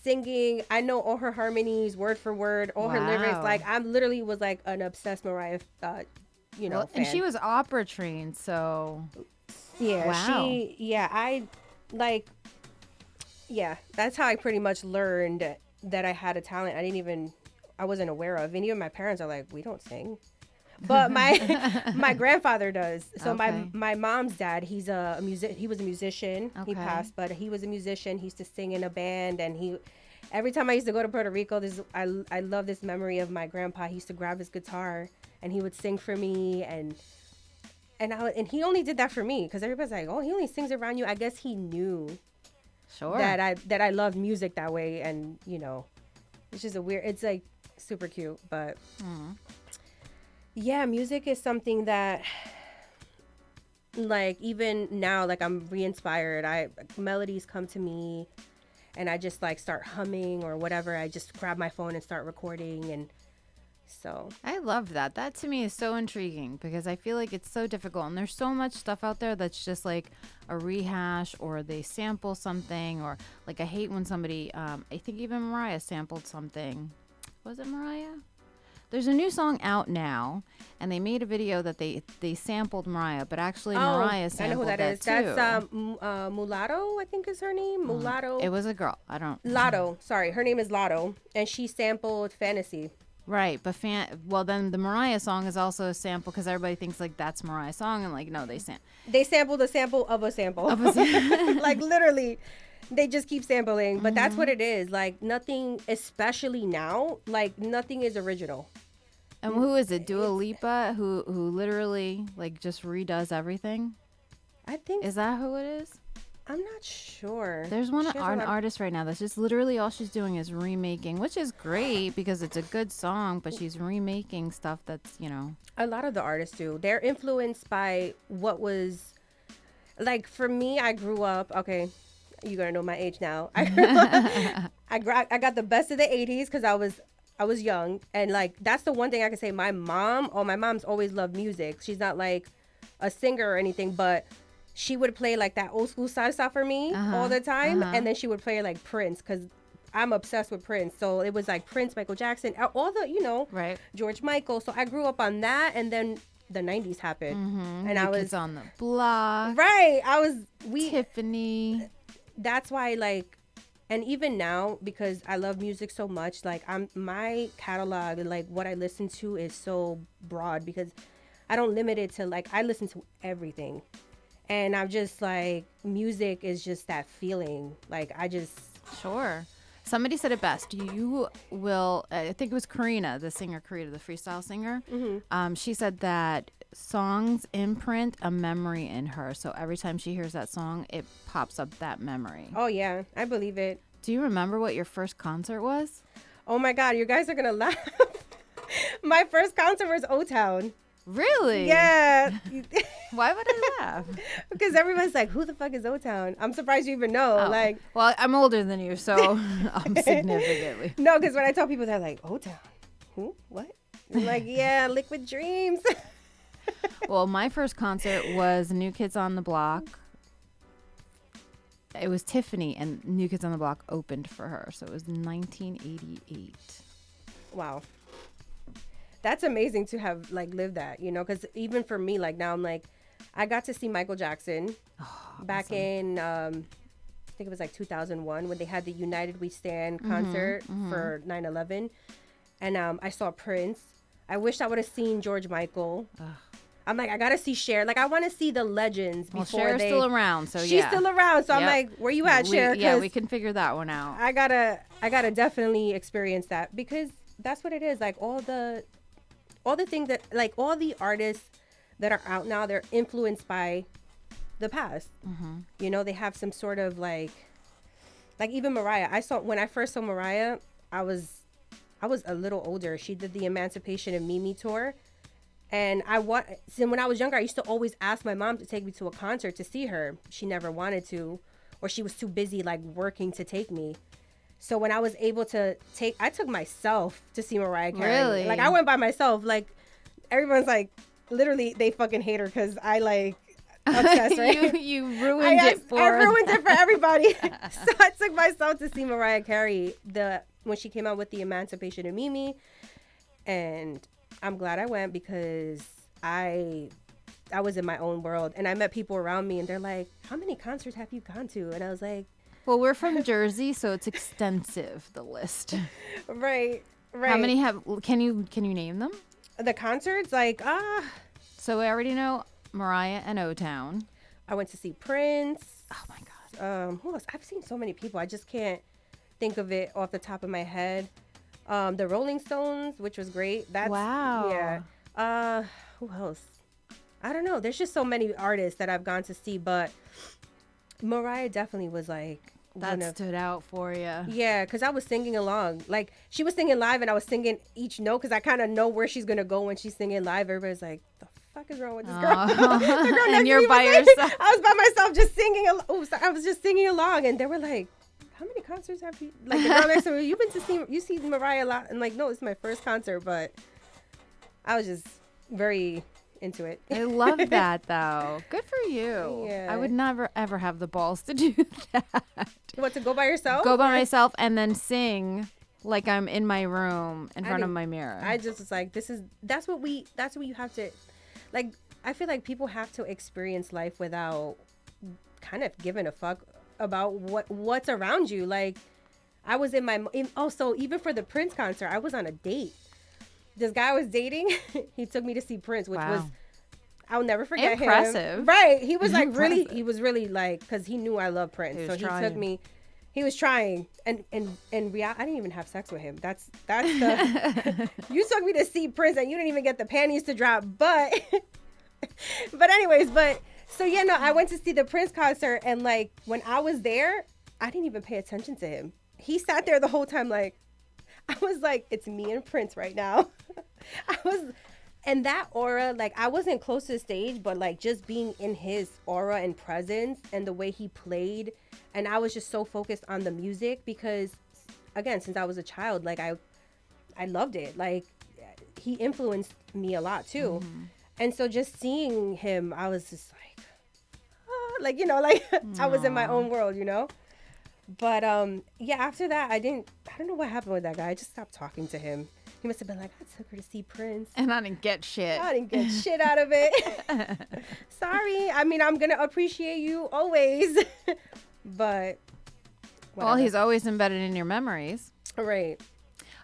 [SPEAKER 2] singing. I know all her harmonies, word for word, all her lyrics. Like, I literally was like an obsessed Mariah, fan.
[SPEAKER 1] And she was opera trained, so.
[SPEAKER 2] Yeah,
[SPEAKER 1] wow.
[SPEAKER 2] That's how I pretty much learned that I had a talent I wasn't aware of. And even my parents are like, we don't sing. But my grandfather does. So
[SPEAKER 1] Okay.
[SPEAKER 2] my mom's dad, he was a musician.
[SPEAKER 1] Okay.
[SPEAKER 2] He passed, but he was a musician. He used to sing in a band, and every time I used to go to Puerto Rico, I love this memory of my grandpa. He used to grab his guitar and he would sing for me, and he only did that for me because everybody's like, oh, he only sings around you. I guess he knew
[SPEAKER 1] Sure.
[SPEAKER 2] that I love music that way, and you know, it's just it's like super cute, but yeah, music is something that, like, even now, like, I'm re-inspired. Melodies come to me and I just like start humming or whatever. I just grab my phone and start recording, and so
[SPEAKER 1] I love that. That to me is so intriguing because I feel like it's so difficult, and there's so much stuff out there that's just like a rehash, or they sample something, or like I hate when somebody I think even Mariah sampled something. Was it Mariah? There's a new song out now, and they made a video that they sampled Mariah, but actually Mariah sampled
[SPEAKER 2] I know who that is.
[SPEAKER 1] too.
[SPEAKER 2] That's Mulatto, I think is her name. Mulatto.
[SPEAKER 1] It was a girl. I don't.
[SPEAKER 2] Lotto. Sorry, her name is Lotto, and she sampled Fantasy.
[SPEAKER 1] Right, but well, then the Mariah song is also a sample because everybody thinks like that's Mariah's song, and like no, they
[SPEAKER 2] They sampled a sample of a sample.
[SPEAKER 1] Of a
[SPEAKER 2] like literally. They just keep sampling, but that's what it is. Like nothing, especially now, like nothing is original.
[SPEAKER 1] And who is it? Dua Lipa, who literally like just redoes everything.
[SPEAKER 2] I think
[SPEAKER 1] Is that who it is?
[SPEAKER 2] I'm not sure.
[SPEAKER 1] There's one
[SPEAKER 2] She has a
[SPEAKER 1] an
[SPEAKER 2] lot-
[SPEAKER 1] artist right now that's just literally all she's doing is remaking, which is great because it's a good song, but she's remaking stuff that's, you know.
[SPEAKER 2] A lot of the artists do. They're influenced by what was, like for me. I grew up. Okay, you're gonna know my age now. I got the best of the '80s because I was young, and like that's the one thing I can say. My mom's always loved music. She's not like a singer or anything, but she would play like that old school salsa for me all the time, and then she would play like Prince because I'm obsessed with Prince. So it was like Prince, Michael Jackson, all the
[SPEAKER 1] Right.
[SPEAKER 2] George Michael. So I grew up on that, and then the '90s happened, and I was
[SPEAKER 1] Kids on the Block.
[SPEAKER 2] right.
[SPEAKER 1] Tiffany.
[SPEAKER 2] That's why like, and even now because I love music so much, like my catalog and like what I listen to is so broad because I don't limit it to like I listen to everything. And I'm just like, music is just that feeling. Like, I just.
[SPEAKER 1] Sure. Somebody said it best. You will, I think it was Karina, the freestyle singer. She said that songs imprint a memory in her. So every time she hears that song, it pops up that memory.
[SPEAKER 2] Oh, yeah. I believe it.
[SPEAKER 1] Do you remember what your first concert was?
[SPEAKER 2] Oh, my God. You guys are going to laugh. My first concert was O-Town.
[SPEAKER 1] Really?
[SPEAKER 2] Yeah.
[SPEAKER 1] Why would I laugh?
[SPEAKER 2] Because everyone's like, who the fuck is O-Town? I'm surprised you even know.
[SPEAKER 1] Oh.
[SPEAKER 2] Like,
[SPEAKER 1] well, I'm older than you, so significantly.
[SPEAKER 2] no, because when I tell people, they're like, O-Town. Who? What? I'm like, yeah, Liquid Dreams.
[SPEAKER 1] Well, my first concert was New Kids on the Block. It was Tiffany, and New Kids on the Block opened for her. So it was 1988.
[SPEAKER 2] Wow. That's amazing to have like lived that, because even for me, like now I'm like, I got to see Michael Jackson back in, I think it was like 2001 when they had the United We Stand concert for 9/11. And I saw Prince. I wish I would have seen George Michael. I'm like, I got to see Cher. Like, I want to see the legends before
[SPEAKER 1] Cher's still around, so
[SPEAKER 2] She's still around, so I'm like, where you at, Cher?
[SPEAKER 1] Yeah, we can figure that one out.
[SPEAKER 2] I gotta definitely experience that because that's what it is. Like all the things that, like all the artists that are out now, they're influenced by the past. They have some sort of like even Mariah. When I first saw Mariah, I was a little older. She did the Emancipation of Mimi tour. And when I was younger, I used to always ask my mom to take me to a concert to see her. She never wanted to, or she was too busy like working to take me. So when I was able to I took myself to see Mariah Carey.
[SPEAKER 1] Really?
[SPEAKER 2] Like I went by myself. Like everyone's like, literally, they fucking hate her because I like obsessed, right?
[SPEAKER 1] you ruined it for
[SPEAKER 2] I ruined it for everybody. So I took myself to see Mariah Carey when she came out with the Emancipation of Mimi, and I'm glad I went because I was in my own world, and I met people around me, and they're like, "How many concerts have you gone to?" And I was like,
[SPEAKER 1] well, we're from Jersey, so it's extensive, the list.
[SPEAKER 2] Right.
[SPEAKER 1] How many can you name them?
[SPEAKER 2] The concerts,
[SPEAKER 1] So we already know Mariah and O-Town.
[SPEAKER 2] I went to see Prince.
[SPEAKER 1] Oh my God.
[SPEAKER 2] Who else? I've seen so many people. I just can't think of it off the top of my head. The Rolling Stones, which was great.
[SPEAKER 1] Wow.
[SPEAKER 2] Yeah. Who else? I don't know. There's just so many artists that I've gone to see, but Mariah definitely was like
[SPEAKER 1] that stood out for you.
[SPEAKER 2] Yeah, because I was singing along. Like she was singing live, and I was singing each note because I kind of know where she's gonna go when she's singing live. Everybody's like, "The fuck is wrong with this girl?" The girl
[SPEAKER 1] And
[SPEAKER 2] next
[SPEAKER 1] you're
[SPEAKER 2] to me
[SPEAKER 1] by
[SPEAKER 2] was like-
[SPEAKER 1] yourself.
[SPEAKER 2] I was by myself, just singing. I was just singing along, and they were like, "How many concerts have you?" Like the girl next to me, you see Mariah a lot, and like, no, it's my first concert, but I was just very into it.
[SPEAKER 1] I love that though. Good for you.
[SPEAKER 2] Yeah.
[SPEAKER 1] I would never ever have the balls to do that.
[SPEAKER 2] What, to go by yourself?
[SPEAKER 1] Go by myself and then sing like I'm in my room in front of my mirror.
[SPEAKER 2] I just was like, that's what you have to, like, I feel like people have to experience life without kind of giving a fuck about what's around you. Like, I was also, even for the Prince concert, I was on a date. This guy I was dating, he took me to see Prince, which was, I'll never forget him.
[SPEAKER 1] Impressive.
[SPEAKER 2] Right. He was like he was really like, because he knew I love Prince. So he
[SPEAKER 1] trying.
[SPEAKER 2] took me He was trying, and I didn't even have sex with him. That's the you took me to see Prince, and you didn't even get the panties to drop. But so yeah, no, I went to see the Prince concert, and like when I was there, I didn't even pay attention to him. He sat there the whole time, like I was like, it's me and Prince right now. And that aura, like I wasn't close to the stage, but like just being in his aura and presence and the way he played. And I was just so focused on the music because, again, since I was a child, like I loved it. Like he influenced me a lot too. Mm-hmm. And so just seeing him, I was just like, oh, like, you know, like I was in my own world, you know. But yeah, after that, I don't know what happened with that guy. I just stopped talking to him. He must have been like, I took her to see Prince.
[SPEAKER 1] And I didn't get shit.
[SPEAKER 2] I didn't get shit out of it. Sorry. I mean, I'm going to appreciate you always. But whatever.
[SPEAKER 1] Well, he's always embedded in your memories.
[SPEAKER 2] Right.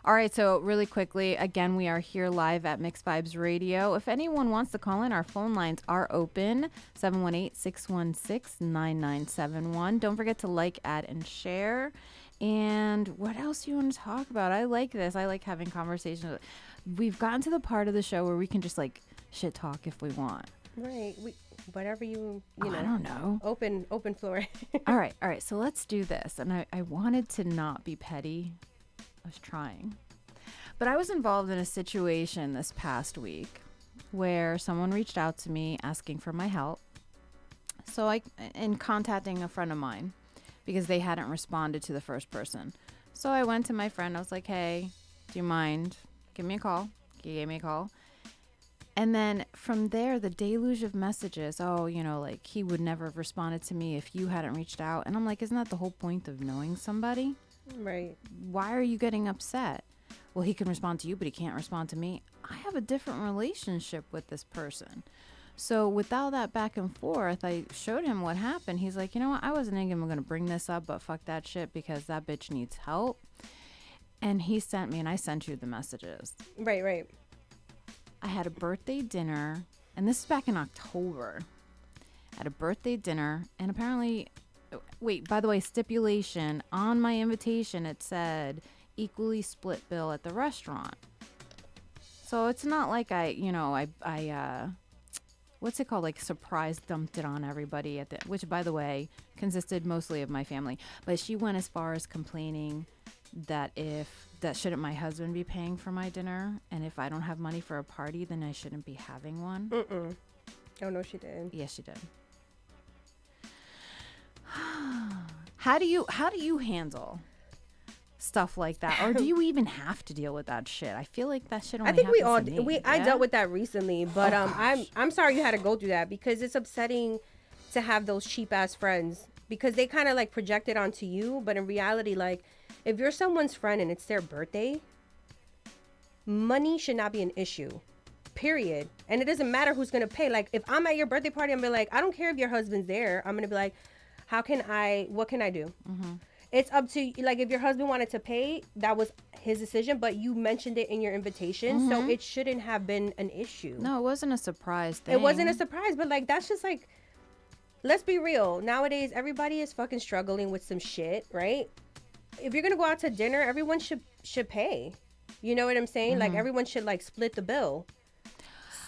[SPEAKER 1] All right. So really quickly, again, we are here live at Mixed Vibes Radio. If anyone wants to call in, our phone lines are open. 718-616-9971. Don't forget to like, add, and share. And what else do you want to talk about? I like this. I like having conversations. We've gotten to the part of the show where we can just like shit talk if we want.
[SPEAKER 2] Right. Whatever you know.
[SPEAKER 1] I don't know.
[SPEAKER 2] Open floor.
[SPEAKER 1] All right. So let's do this. And I wanted to not be petty. I was trying. But I was involved in a situation this past week where someone reached out to me asking for my help. So in contacting a friend of mine because they hadn't responded to the first person. So I went to my friend. I was like, hey, do you mind? Give me a call. He gave me a call. And then from there, the deluge of messages, oh, you know, like he would never have responded to me if you hadn't reached out. And I'm like, isn't that the whole point of knowing somebody?
[SPEAKER 2] Right.
[SPEAKER 1] Why are you getting upset? Well, he can respond to you, but he can't respond to me. I have a different relationship with this person. So with all that back and forth, I showed him what happened. He's like, you know what? I wasn't even going to bring this up, but fuck that shit because that bitch needs help. And he sent me, and I sent you the messages.
[SPEAKER 2] Right.
[SPEAKER 1] I had a birthday dinner, and this is back in October. I had a birthday dinner, and apparently, wait, by the way, stipulation, on my invitation, it said equally split bill at the restaurant. So it's not like I what's it called? Like surprise dumped it on everybody which by the way, consisted mostly of my family. But she went as far as complaining that shouldn't my husband be paying for my dinner, and if I don't have money for a party, then I shouldn't be having one.
[SPEAKER 2] Oh no, she did.
[SPEAKER 1] Yes, she did. How do you handle stuff like that, or do you even have to deal with that shit? I feel like that shit only happens to me.
[SPEAKER 2] I dealt with that recently, but I'm sorry you had to go through that because it's upsetting to have those cheap ass friends because they kind of like project it onto you, but in reality, like if you're someone's friend and it's their birthday, money should not be an issue, period. And it doesn't matter who's gonna pay. Like if I'm at your birthday party, I'm gonna be like, I don't care if your husband's there. I'm gonna be like, what can I do? Mm-hmm. It's up to you. Like if your husband wanted to pay, that was his decision, but you mentioned it in your invitation, so it shouldn't have been an issue.
[SPEAKER 1] No, it wasn't a surprise thing.
[SPEAKER 2] It wasn't a surprise, but like that's just like, let's be real. Nowadays, everybody is fucking struggling with some shit, right? If you're gonna go out to dinner, everyone should pay. You know what I'm saying? Like everyone should like split the bill.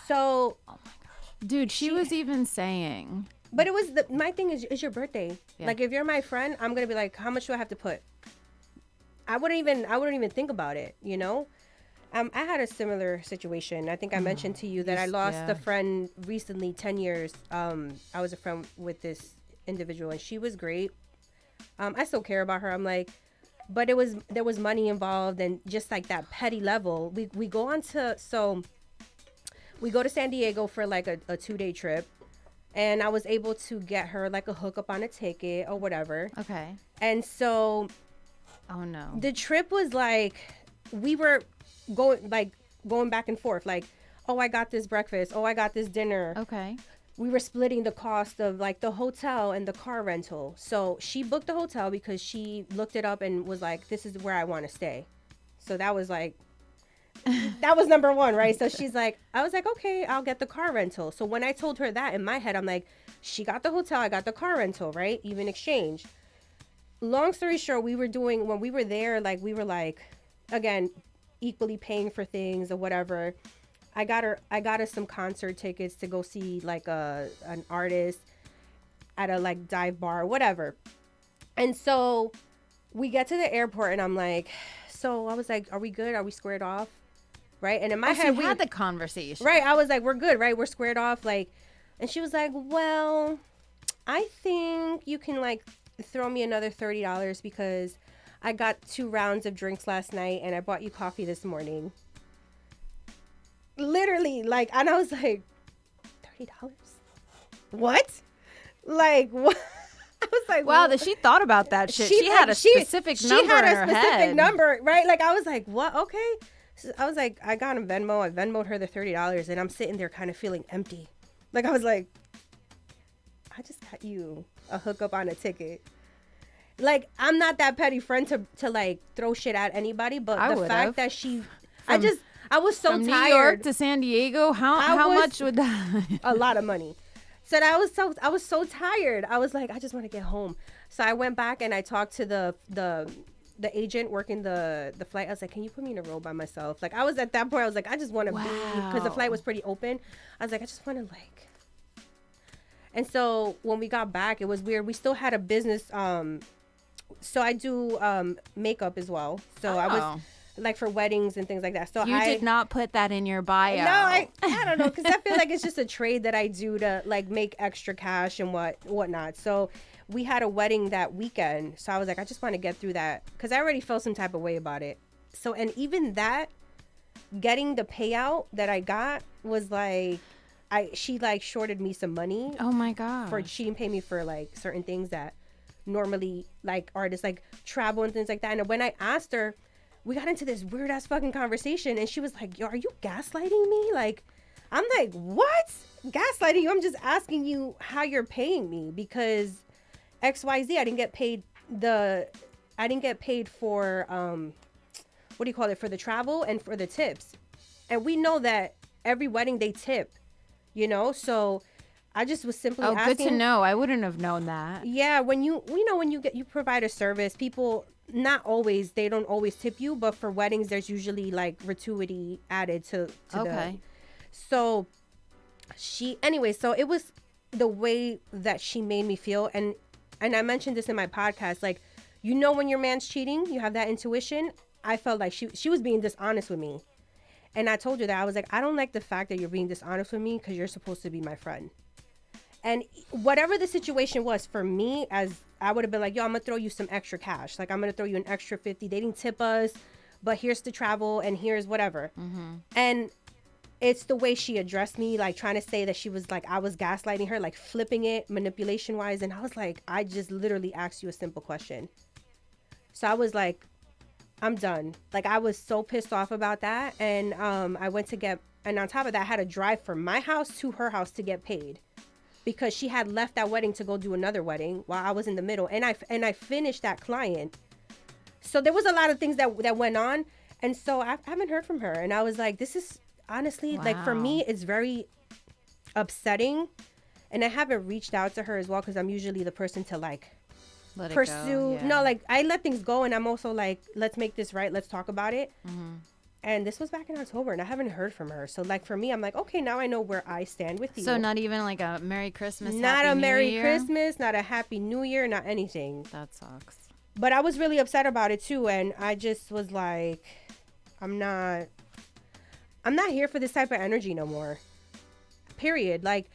[SPEAKER 2] So,
[SPEAKER 1] oh my gosh, dude, she was even saying.
[SPEAKER 2] But it was my thing is it's your birthday. Yeah. Like if you're my friend, I'm gonna be like, how much do I have to put? I wouldn't even think about it. You know, I had a similar situation. I think I mentioned to you that I lost a friend recently, 10 years. I was a friend with this individual, and she was great. I still care about her. I'm like. But there was money involved, and just like that petty level, we go to San Diego for like a 2-day trip, and I was able to get her like a hookup on a ticket or whatever.
[SPEAKER 1] Okay.
[SPEAKER 2] And so,
[SPEAKER 1] oh no,
[SPEAKER 2] the trip was like we were going back and forth, like, oh, I got this breakfast, oh, I got this dinner.
[SPEAKER 1] Okay.
[SPEAKER 2] We were splitting the cost of like the hotel and the car rental. So she booked the hotel because she looked it up and was like, this is where I want to stay. So that was like, that was number one, right? So she's like, I was like, okay, I'll get the car rental. So when I told her that in my head, I'm like, she got the hotel, I got the car rental, right? Even exchange. long story short, when we were there, like we were like, again, equally paying for things or whatever. I got her some concert tickets to go see like an artist at a like dive bar or whatever. And so we get to the airport and I'm like, so I was like, are we good? Are we squared off? Right? And in my head,
[SPEAKER 1] we had the conversation.
[SPEAKER 2] Right. I was like, we're good, right? We're squared off. Like, and she was like, well, I think you can like throw me another $30 because I got 2 rounds of drinks last night and I bought you coffee this morning. Literally, like, and I was like, $30? What? Like, what? I was like,
[SPEAKER 1] wow, that she thought about that shit. She had a specific number in her head. She had a specific
[SPEAKER 2] number, right? Like, I was like, what? Okay. So I was like, I got a Venmo. I Venmo'd her the $30, and I'm sitting there kind of feeling empty. Like, I was like, I just got you a hookup on a ticket. Like, I'm not that petty friend to like throw shit at anybody, but the fact that I was so tired. From New
[SPEAKER 1] York to San Diego, how much would that?
[SPEAKER 2] A lot of money. So I was so tired. I was like, I just want to get home. So I went back and I talked to the agent working the flight. I was like, can you put me in a row by myself? Like, I was at that point, I was like, I just want to be, because the flight was pretty open. I was like, I just want to like. And so when we got back, it was weird. We still had a business. So I do makeup as well. So I was like for weddings and things like that. So
[SPEAKER 1] you did not put that in your bio.
[SPEAKER 2] No, I don't know, because I feel like it's just a trade that I do to like make extra cash and whatnot. So we had a wedding that weekend. So I was like, I just want to get through that because I already felt some type of way about it. So, and even that, getting the payout that I got was like, she like shorted me some money.
[SPEAKER 1] Oh my God.
[SPEAKER 2] She didn't pay me for like certain things that normally like artists like travel and things like that. And when I asked her, we got into this weird ass fucking conversation and she was like, yo, are you gaslighting me? Like, I'm like, what? Gaslighting you? I'm just asking you how you're paying me because XYZ, I didn't get paid for, what do you call it? For the travel and for the tips. And we know that every wedding they tip, you know? So I just was simply asking.
[SPEAKER 1] Oh, good to know. I wouldn't have known that.
[SPEAKER 2] Yeah. When you provide a service, people, not always, they don't always tip you, but for weddings, there's usually like gratuity added to
[SPEAKER 1] okay.
[SPEAKER 2] So so it was the way that she made me feel. And I mentioned this in my podcast, like, you know, when your man's cheating, you have that intuition. I felt like she was being dishonest with me. And I told her that I was like, I don't like the fact that you're being dishonest with me because you're supposed to be my friend. And whatever the situation was for me, as I would have been like, yo, I'm going to throw you some extra cash. Like, I'm going to throw you an extra 50. They didn't tip us, but here's the travel and here's whatever. Mm-hmm. And it's the way she addressed me, like trying to say that she was like, I was gaslighting her, like flipping it manipulation wise. And I was like, I just literally asked you a simple question. So I was like, I'm done. Like, I was so pissed off about that. And I went to get, and on top of that, I had to drive from my house to her house to get paid. Because she had left that wedding to go do another wedding while I was in the middle. And I finished that client. So there was a lot of things that went on. And so I haven't heard from her. And I was like, this is honestly, like, for me, it's very upsetting. And I haven't reached out to her as well because I'm usually the person to, like, pursue. Yeah. No, like, I let things go. And I'm also like, let's make this right. Let's talk about it. Mm-hmm. And this was back in October, and I haven't heard from her. So, like, for me, I'm like, okay, now I know where I stand with you.
[SPEAKER 1] So, not even like a Merry Christmas,
[SPEAKER 2] not a Merry Christmas, not a Happy New Year, not anything.
[SPEAKER 1] That sucks.
[SPEAKER 2] But I was really upset about it, too. And I just was like, I'm not here for this type of energy no more. Period. Like,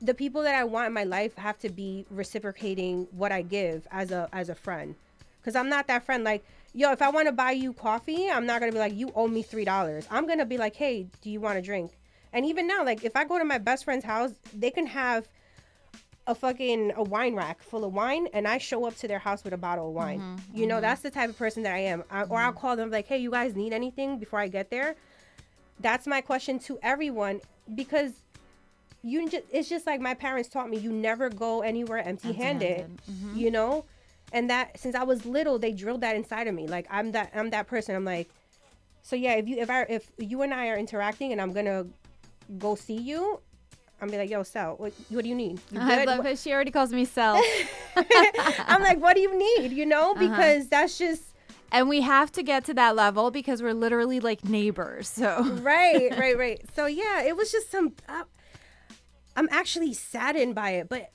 [SPEAKER 2] the people that I want in my life have to be reciprocating what I give as a friend. Because I'm not that friend. Like, yo, if I want to buy you coffee, I'm not going to be like, you owe me $3. I'm going to be like, hey, do you want a drink? And even now, like, if I go to my best friend's house, they can have a wine rack full of wine, and I show up to their house with a bottle of wine. Mm-hmm, you know, that's the type of person that I am. Or I'll call them like, hey, you guys need anything before I get there? That's my question to everyone, because it's just like my parents taught me, you never go anywhere empty-handed. Mm-hmm. You know? And that, since I was little, they drilled that inside of me. Like, I'm that person. I'm like, so yeah, if you and I are interacting and I'm gonna go see you, I'm be like, yo, Sal, what do you need? You
[SPEAKER 1] I
[SPEAKER 2] good?
[SPEAKER 1] love it. She already calls me Sel.
[SPEAKER 2] I'm like, what do you need? You know, because that's just.
[SPEAKER 1] And we have to get to that level because we're literally like neighbors. So
[SPEAKER 2] Right. So yeah, it was just some. I'm actually saddened by it, but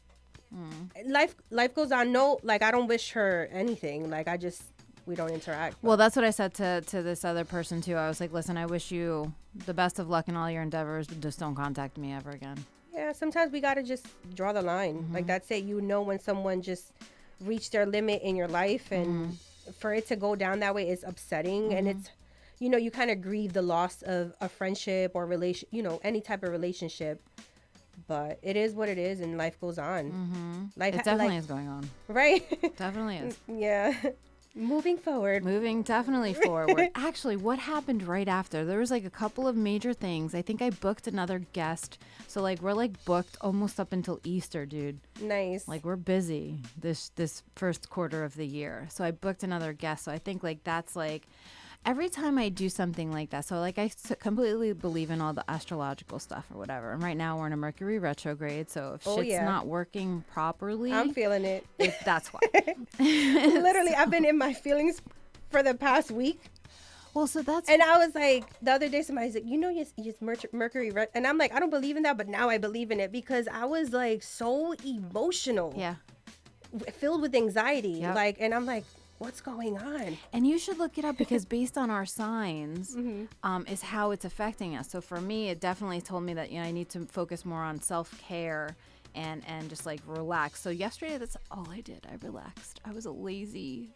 [SPEAKER 2] life goes on. No, like I don't wish her anything. Like we don't interact.
[SPEAKER 1] Well, that's what I said to this other person too. I was like, listen, I wish you the best of luck in all your endeavors, but just don't contact me ever again.
[SPEAKER 2] Yeah, sometimes we gotta just draw the line. Like that's it. You know when someone just reached their limit in your life, and for it to go down that way is upsetting, and it's, you know, you kind of grieve the loss of a friendship or relation, you know, any type of relationship. But it is what it is, and life goes on.
[SPEAKER 1] Life definitely is going on.
[SPEAKER 2] Right?
[SPEAKER 1] Definitely is.
[SPEAKER 2] Yeah. Moving forward.
[SPEAKER 1] Moving definitely forward. Actually, what happened right after? There was like a couple of major things. I think I booked another guest. So like we're like booked almost up until Easter, dude.
[SPEAKER 2] Nice.
[SPEAKER 1] Like we're busy this first quarter of the year. So I booked another guest. So I think like that's like every time I do something like that. So like I completely believe in all the astrological stuff or whatever. And right now we're in a Mercury retrograde. So if shit's not working properly,
[SPEAKER 2] I'm feeling it.
[SPEAKER 1] That's why.
[SPEAKER 2] Literally, I've been in my feelings for the past week.
[SPEAKER 1] Well, so that's...
[SPEAKER 2] And I was like, the other day, somebody's like, you know, it's Mercury. And I'm like, I don't believe in that, but now I believe in it because I was like so emotional.
[SPEAKER 1] Yeah.
[SPEAKER 2] Filled with anxiety.
[SPEAKER 1] Yep.
[SPEAKER 2] Like, and I'm like, what's going on?
[SPEAKER 1] And you should look it up because based on our signs is how it's affecting us. So for me, it definitely told me that, you know, I need to focus more on self-care and just like relax. So yesterday, that's all I did. I relaxed. I was a lazy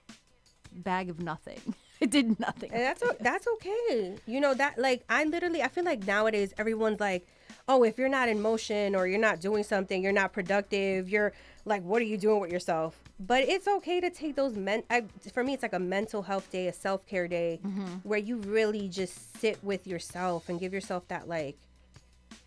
[SPEAKER 1] bag of nothing. I did nothing.
[SPEAKER 2] And that's okay. You know, that like I feel like nowadays everyone's like, oh, if you're not in motion or you're not doing something, you're not productive, you're like, what are you doing with yourself? But it's okay to take those for me, it's like a mental health day, a self-care day where you really just sit with yourself and give yourself that like,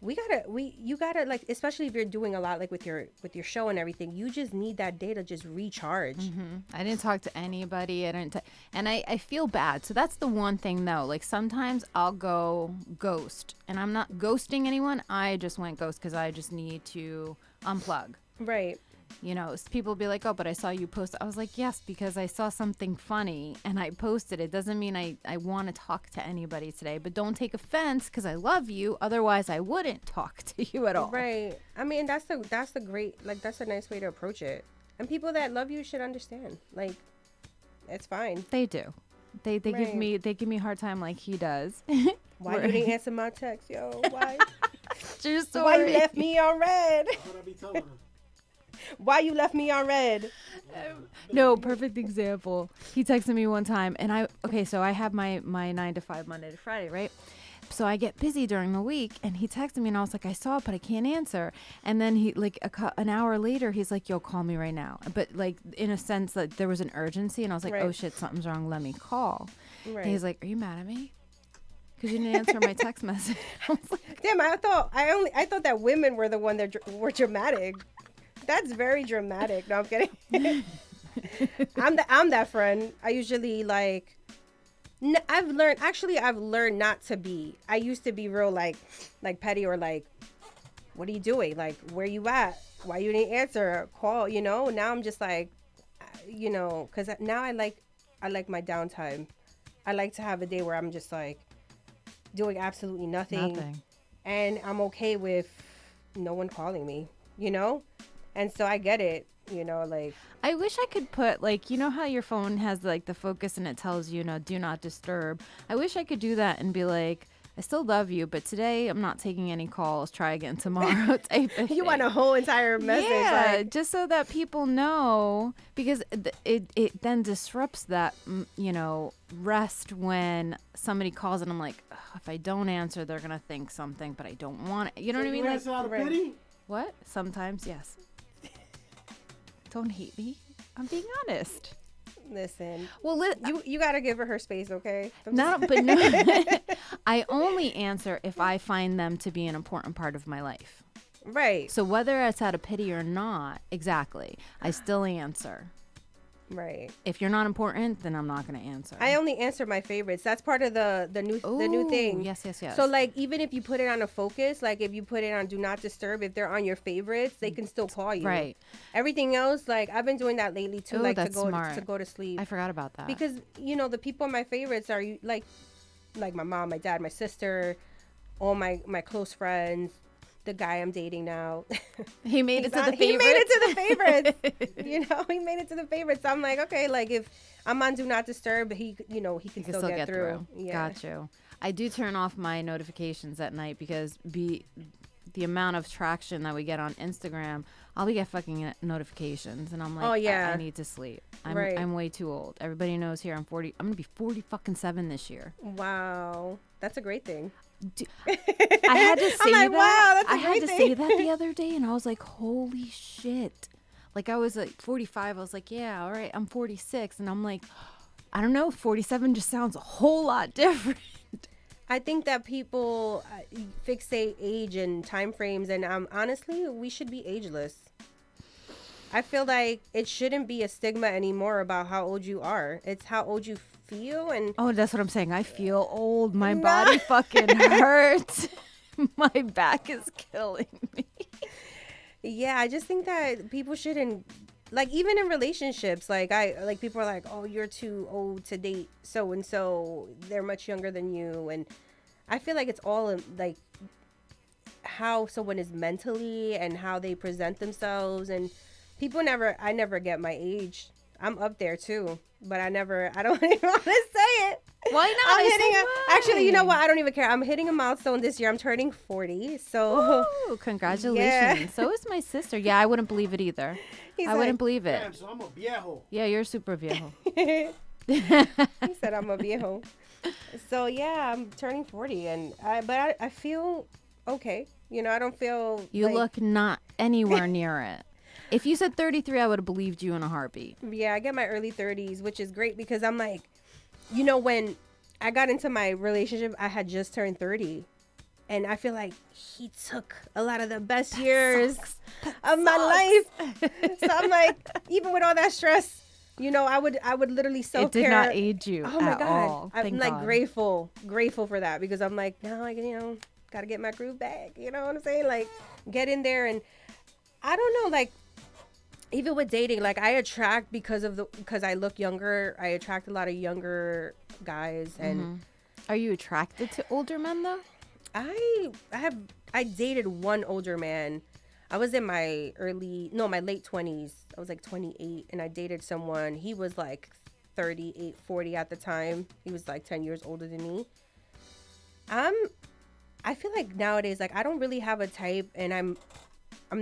[SPEAKER 2] you gotta like, especially if you're doing a lot like with your show and everything, you just need that day to just recharge.
[SPEAKER 1] I didn't talk to anybody. And I feel bad. So that's the one thing though. Like sometimes I'll go ghost, and I'm not ghosting anyone. I just went ghost because I just need to unplug.
[SPEAKER 2] Right.
[SPEAKER 1] You know, people will be like, oh, but I saw you post. I was like, yes, because I saw something funny and I posted it. Doesn't mean I want to talk to anybody today, but don't take offense because I love you. Otherwise, I wouldn't talk to you at all.
[SPEAKER 2] Right. I mean, that's the great, like, that's a nice way to approach it. And people that love you should understand. Like, it's fine.
[SPEAKER 1] They do. They give me a hard time like he does.
[SPEAKER 2] Why you didn't answer my text, yo? Why?
[SPEAKER 1] True story.
[SPEAKER 2] Why you left me on red?
[SPEAKER 3] That's what I be telling her.
[SPEAKER 2] Why you left me on red?
[SPEAKER 1] No, perfect example. He texted me one time, and so I have my 9 to 5 Monday to Friday, right? So I get busy during the week, and he texted me, and I was like, I saw it, but I can't answer. And then he, like, an hour later, he's like, yo, call me right now. But, like, in a sense, that there was an urgency, and I was like, oh, shit, something's wrong. Let me call. Right. And he's like, are you mad at me? Because you didn't answer my text message. I was like,
[SPEAKER 2] damn, I thought that women were the one that were dramatic. That's very dramatic. No, I'm kidding. I'm that friend. I usually like. I've learned not to be. I used to be real like petty or like, what are you doing? Like, where you at? Why you didn't answer? Call. You know. Now I'm just like, you know, because now I like my downtime. I like to have a day where I'm just like doing absolutely nothing. And I'm okay with no one calling me. You know. And so I get it, you know, like.
[SPEAKER 1] I wish I could put, like, you know how your phone has, like, the focus and it tells you, do not disturb. I wish I could do that and be like, I still love you, but today I'm not taking any calls. Try again tomorrow type of
[SPEAKER 2] You want a whole entire message.
[SPEAKER 1] Yeah,
[SPEAKER 2] like.
[SPEAKER 1] just so that people know, because it then disrupts that, you know, rest when somebody calls and I'm like, if I don't answer, they're going to think something, but I don't want it. You know what I mean?
[SPEAKER 3] Answer out of pity?
[SPEAKER 1] What? Sometimes, yes. Don't hate me. I'm being honest.
[SPEAKER 2] Listen.
[SPEAKER 1] Well,
[SPEAKER 2] you gotta give her space, okay?
[SPEAKER 1] No. I only answer if I find them to be an important part of my life.
[SPEAKER 2] Right.
[SPEAKER 1] So whether it's out of pity or not, exactly, I still answer.
[SPEAKER 2] Right.
[SPEAKER 1] If you're not important, then I'm not going to answer.
[SPEAKER 2] I only answer my favorites. That's part of the new thing.
[SPEAKER 1] Yes.
[SPEAKER 2] So like even if you put it on a focus, like if you put it on do not disturb, if they're on your favorites, they can still call you.
[SPEAKER 1] Right.
[SPEAKER 2] Everything else, like I've been doing that lately too, like
[SPEAKER 1] that's
[SPEAKER 2] to
[SPEAKER 1] smart.
[SPEAKER 2] go to sleep.
[SPEAKER 1] I forgot about that.
[SPEAKER 2] Because the people on my favorites are like my mom, my dad, my sister, all my close friends. The guy I'm dating now.
[SPEAKER 1] He made it to the favorites.
[SPEAKER 2] He made it to the favorites. He made it to the favorites. So I'm like, okay, like if I'm on do not disturb, he can still get through. Yeah.
[SPEAKER 1] Got you. I do turn off my notifications at night because the amount of traction that we get on Instagram, I'll get fucking notifications and I'm like, oh yeah, I need to sleep. I'm way too old. Everybody knows here I'm 40. I'm gonna be 40-7 this year.
[SPEAKER 2] Wow, that's a great thing.
[SPEAKER 1] I had to say
[SPEAKER 2] that. Wow, that's a great thing.
[SPEAKER 1] Say that the other day, and I was like, "Holy shit!" Like I was like 45. I was like, "Yeah, all right, I'm 46," and I'm like, I don't know, 47 just sounds a whole lot different.
[SPEAKER 2] I think that people fixate age and time frames, and honestly, we should be ageless. I feel like it shouldn't be a stigma anymore about how old you are. It's how old you feel. And
[SPEAKER 1] that's what I'm saying. I feel old. My body fucking hurts. My back is killing me.
[SPEAKER 2] Yeah, I just think that people shouldn't, like, even in relationships, like people are like, oh, you're too old to date so and so, they're much younger than you. And I feel like it's all like how someone is mentally and how they present themselves. And I never get my age. I'm up there too, but I don't even want to say it.
[SPEAKER 1] Why not?
[SPEAKER 2] Actually, you know what? I don't even care. I'm hitting a milestone this year. I'm turning 40. So
[SPEAKER 1] congratulations. Yeah. So is my sister. Yeah, I wouldn't believe it either. I wouldn't believe it.
[SPEAKER 3] Damn, so I'm a viejo.
[SPEAKER 1] Yeah, you're super viejo.
[SPEAKER 2] He said I'm a viejo. So yeah, I'm turning 40 but I feel okay. I don't feel
[SPEAKER 1] You look not anywhere near it. If you said 33, I would have believed you in a heartbeat.
[SPEAKER 2] Yeah, I get my early 30s, which is great because I'm like, when I got into my relationship, I had just turned 30. And I feel like he took a lot of the best years of my life. So I'm like, even with all that stress, I would literally self-care.
[SPEAKER 1] It did not age you
[SPEAKER 2] oh my
[SPEAKER 1] at
[SPEAKER 2] God.
[SPEAKER 1] all.
[SPEAKER 2] I'm like grateful for that because I'm like, now I got to get my groove back. You know what I'm saying? Like, get in there. And I don't know, like, even with dating, like I attract because I look younger. I attract a lot of younger guys. And
[SPEAKER 1] Are you attracted to older men though?
[SPEAKER 2] I dated one older man. I was in my late 20s. I was like 28 and I dated someone. He was like 38, 40 at the time. He was like 10 years older than me. I feel like nowadays, like I don't really have a type and I'm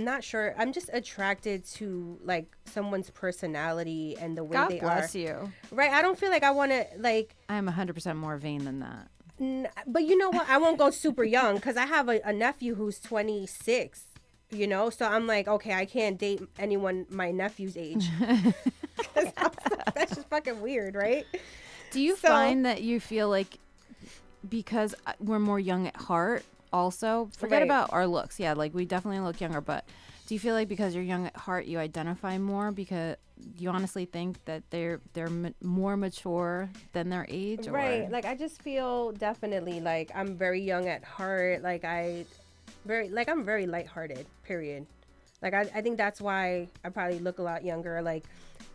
[SPEAKER 2] not sure. I'm just attracted to like someone's personality and the way
[SPEAKER 1] God
[SPEAKER 2] they are.
[SPEAKER 1] God bless you.
[SPEAKER 2] Right. I don't feel like I want to like.
[SPEAKER 1] I'm 100% more vain than that.
[SPEAKER 2] But you know what? I won't go super young because I have a nephew who's 26. So I'm like, okay, I can't date anyone my nephew's age. That's just fucking weird, right?
[SPEAKER 1] Do you find that you feel like because we're more young at heart? Also, forget about our looks. Yeah, like we definitely look younger, but do you feel like because you're young at heart, you identify more because you honestly think that they're more mature than their age?
[SPEAKER 2] Right. Like I just feel definitely like I'm very young at heart. Like I'm very lighthearted, period. Like I think that's why I probably look a lot younger. Like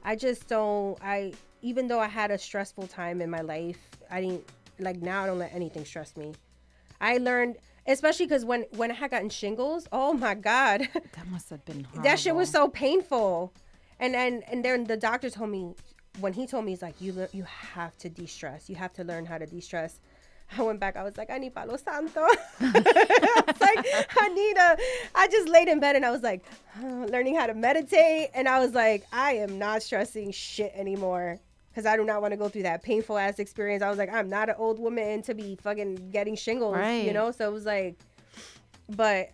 [SPEAKER 2] I just don't, even though I had a stressful time in my life, now I don't let anything stress me. I learned, especially because when I had gotten shingles, oh my God.
[SPEAKER 1] That must have been horrible.
[SPEAKER 2] That shit was so painful. And then the doctor told me, when he told me, he's like, you have to de-stress. You have to learn how to de-stress. I went back. I was like, I need Palo Santo. I was like, I just laid in bed and I was like, learning how to meditate. And I was like, I am not stressing shit anymore. Because I do not want to go through that painful ass experience. I was like, I'm not an old woman to be fucking getting shingles,
[SPEAKER 1] right.
[SPEAKER 2] So it was like, but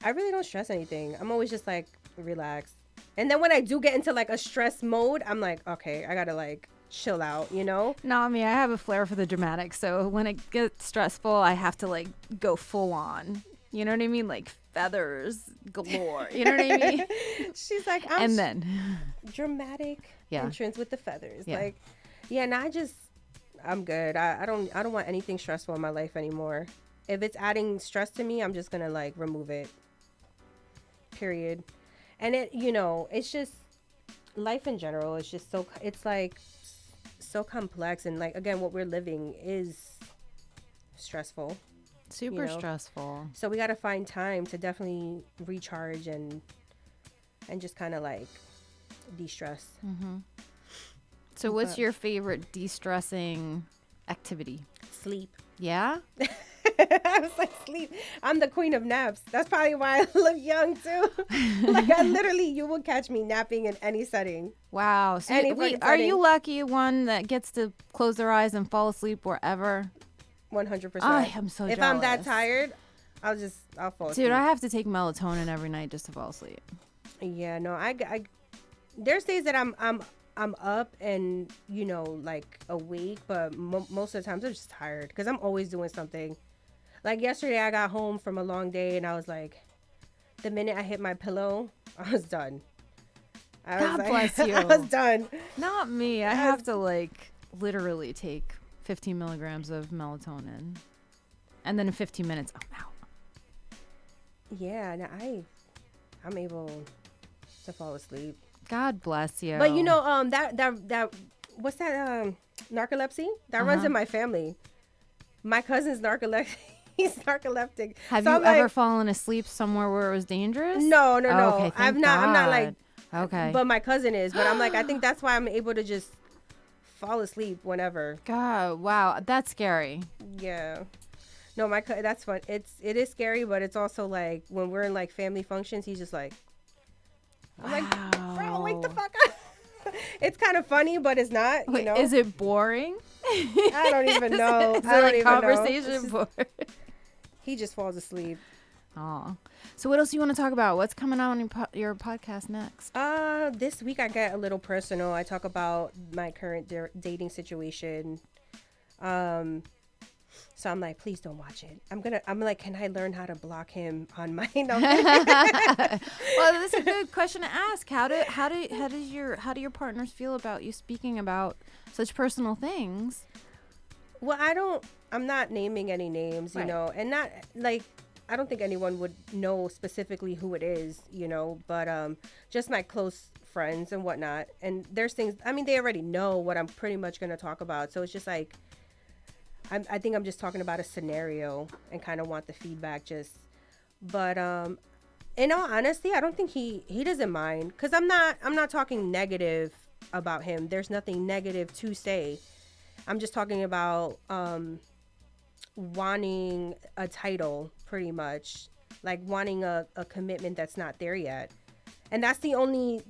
[SPEAKER 2] I really don't stress anything. I'm always just like, relax. And then when I do get into like a stress mode, I'm like, okay, I gotta like chill out, No,
[SPEAKER 1] I mean, I have a flair for the dramatic. So when it gets stressful, I have to like go full on. You know what I mean? Like feathers galore. You know what I mean?
[SPEAKER 2] She's like, dramatic
[SPEAKER 1] Yeah.
[SPEAKER 2] entrance with the feathers.
[SPEAKER 1] Yeah.
[SPEAKER 2] Like, yeah, no, I'm good. I don't want anything stressful in my life anymore. If it's adding stress to me, I'm just gonna like remove it. Period. And it's just life in general. It's just it's like so complex, and like again, what we're living is stressful.
[SPEAKER 1] Super stressful.
[SPEAKER 2] So we got to find time to definitely recharge and just kind of like de-stress.
[SPEAKER 1] Mm-hmm. So what's your favorite de-stressing activity?
[SPEAKER 2] Sleep.
[SPEAKER 1] Yeah?
[SPEAKER 2] I was like, sleep. I'm the queen of naps. That's probably why I look young too. Like you will catch me napping in any setting.
[SPEAKER 1] Wow. So are you lucky one that gets to close their eyes and fall asleep wherever?
[SPEAKER 2] 100%.
[SPEAKER 1] I am so jealous.
[SPEAKER 2] If I'm that tired, I'll fall asleep.
[SPEAKER 1] Dude, I have to take melatonin every night just to fall asleep.
[SPEAKER 2] Yeah, no, I there's days that I'm up and like awake, but most of the times I'm just tired because I'm always doing something. Like yesterday, I got home from a long day and I was like, the minute I hit my pillow, I was done.
[SPEAKER 1] God bless you.
[SPEAKER 2] I was done.
[SPEAKER 1] Not me. I have to like literally take 15 milligrams of melatonin, and then in 15 minutes I'm out.
[SPEAKER 2] Yeah, no, I'm able to fall asleep.
[SPEAKER 1] God bless you.
[SPEAKER 2] But that what's that narcolepsy that runs in my family. My cousin's narcoleptic. He's narcoleptic.
[SPEAKER 1] Have you ever fallen asleep somewhere where it was dangerous?
[SPEAKER 2] No.
[SPEAKER 1] Okay,
[SPEAKER 2] I'm not like.
[SPEAKER 1] Okay.
[SPEAKER 2] But my cousin is. But I'm like, I think that's why I'm able to just fall asleep whenever.
[SPEAKER 1] God, wow, that's scary.
[SPEAKER 2] Yeah. No, that's fun. It is scary, but it's also like when we're in like family functions, he's just like, I'm like, bro, wake the fuck up. It's kind of funny, but it's not.
[SPEAKER 1] Wait, is it boring?
[SPEAKER 2] I don't even know.
[SPEAKER 1] Is it like conversation boring?
[SPEAKER 2] He just falls asleep.
[SPEAKER 1] Oh, so what else do you want to talk about? What's coming out on your podcast next?
[SPEAKER 2] This week I get a little personal. I talk about my current dating situation. So I'm like, please don't watch it. I'm like, can I learn how to block him on my? No.
[SPEAKER 1] Well, this is a good question to ask. How do your partners feel about you speaking about such personal things?
[SPEAKER 2] Well, I'm not naming any names,
[SPEAKER 1] Right.
[SPEAKER 2] And not like, I don't think anyone would know specifically who it is, but just my close friends and whatnot. And there's things, I mean, they already know what I'm pretty much going to talk about. So it's just like, I think I'm just talking about a scenario and kind of want the feedback but in all honesty, I don't think he doesn't mind, because I'm not talking negative about him. There's nothing negative to say. I'm just talking about wanting a title, pretty much, like wanting a commitment that's not there yet. And that's the only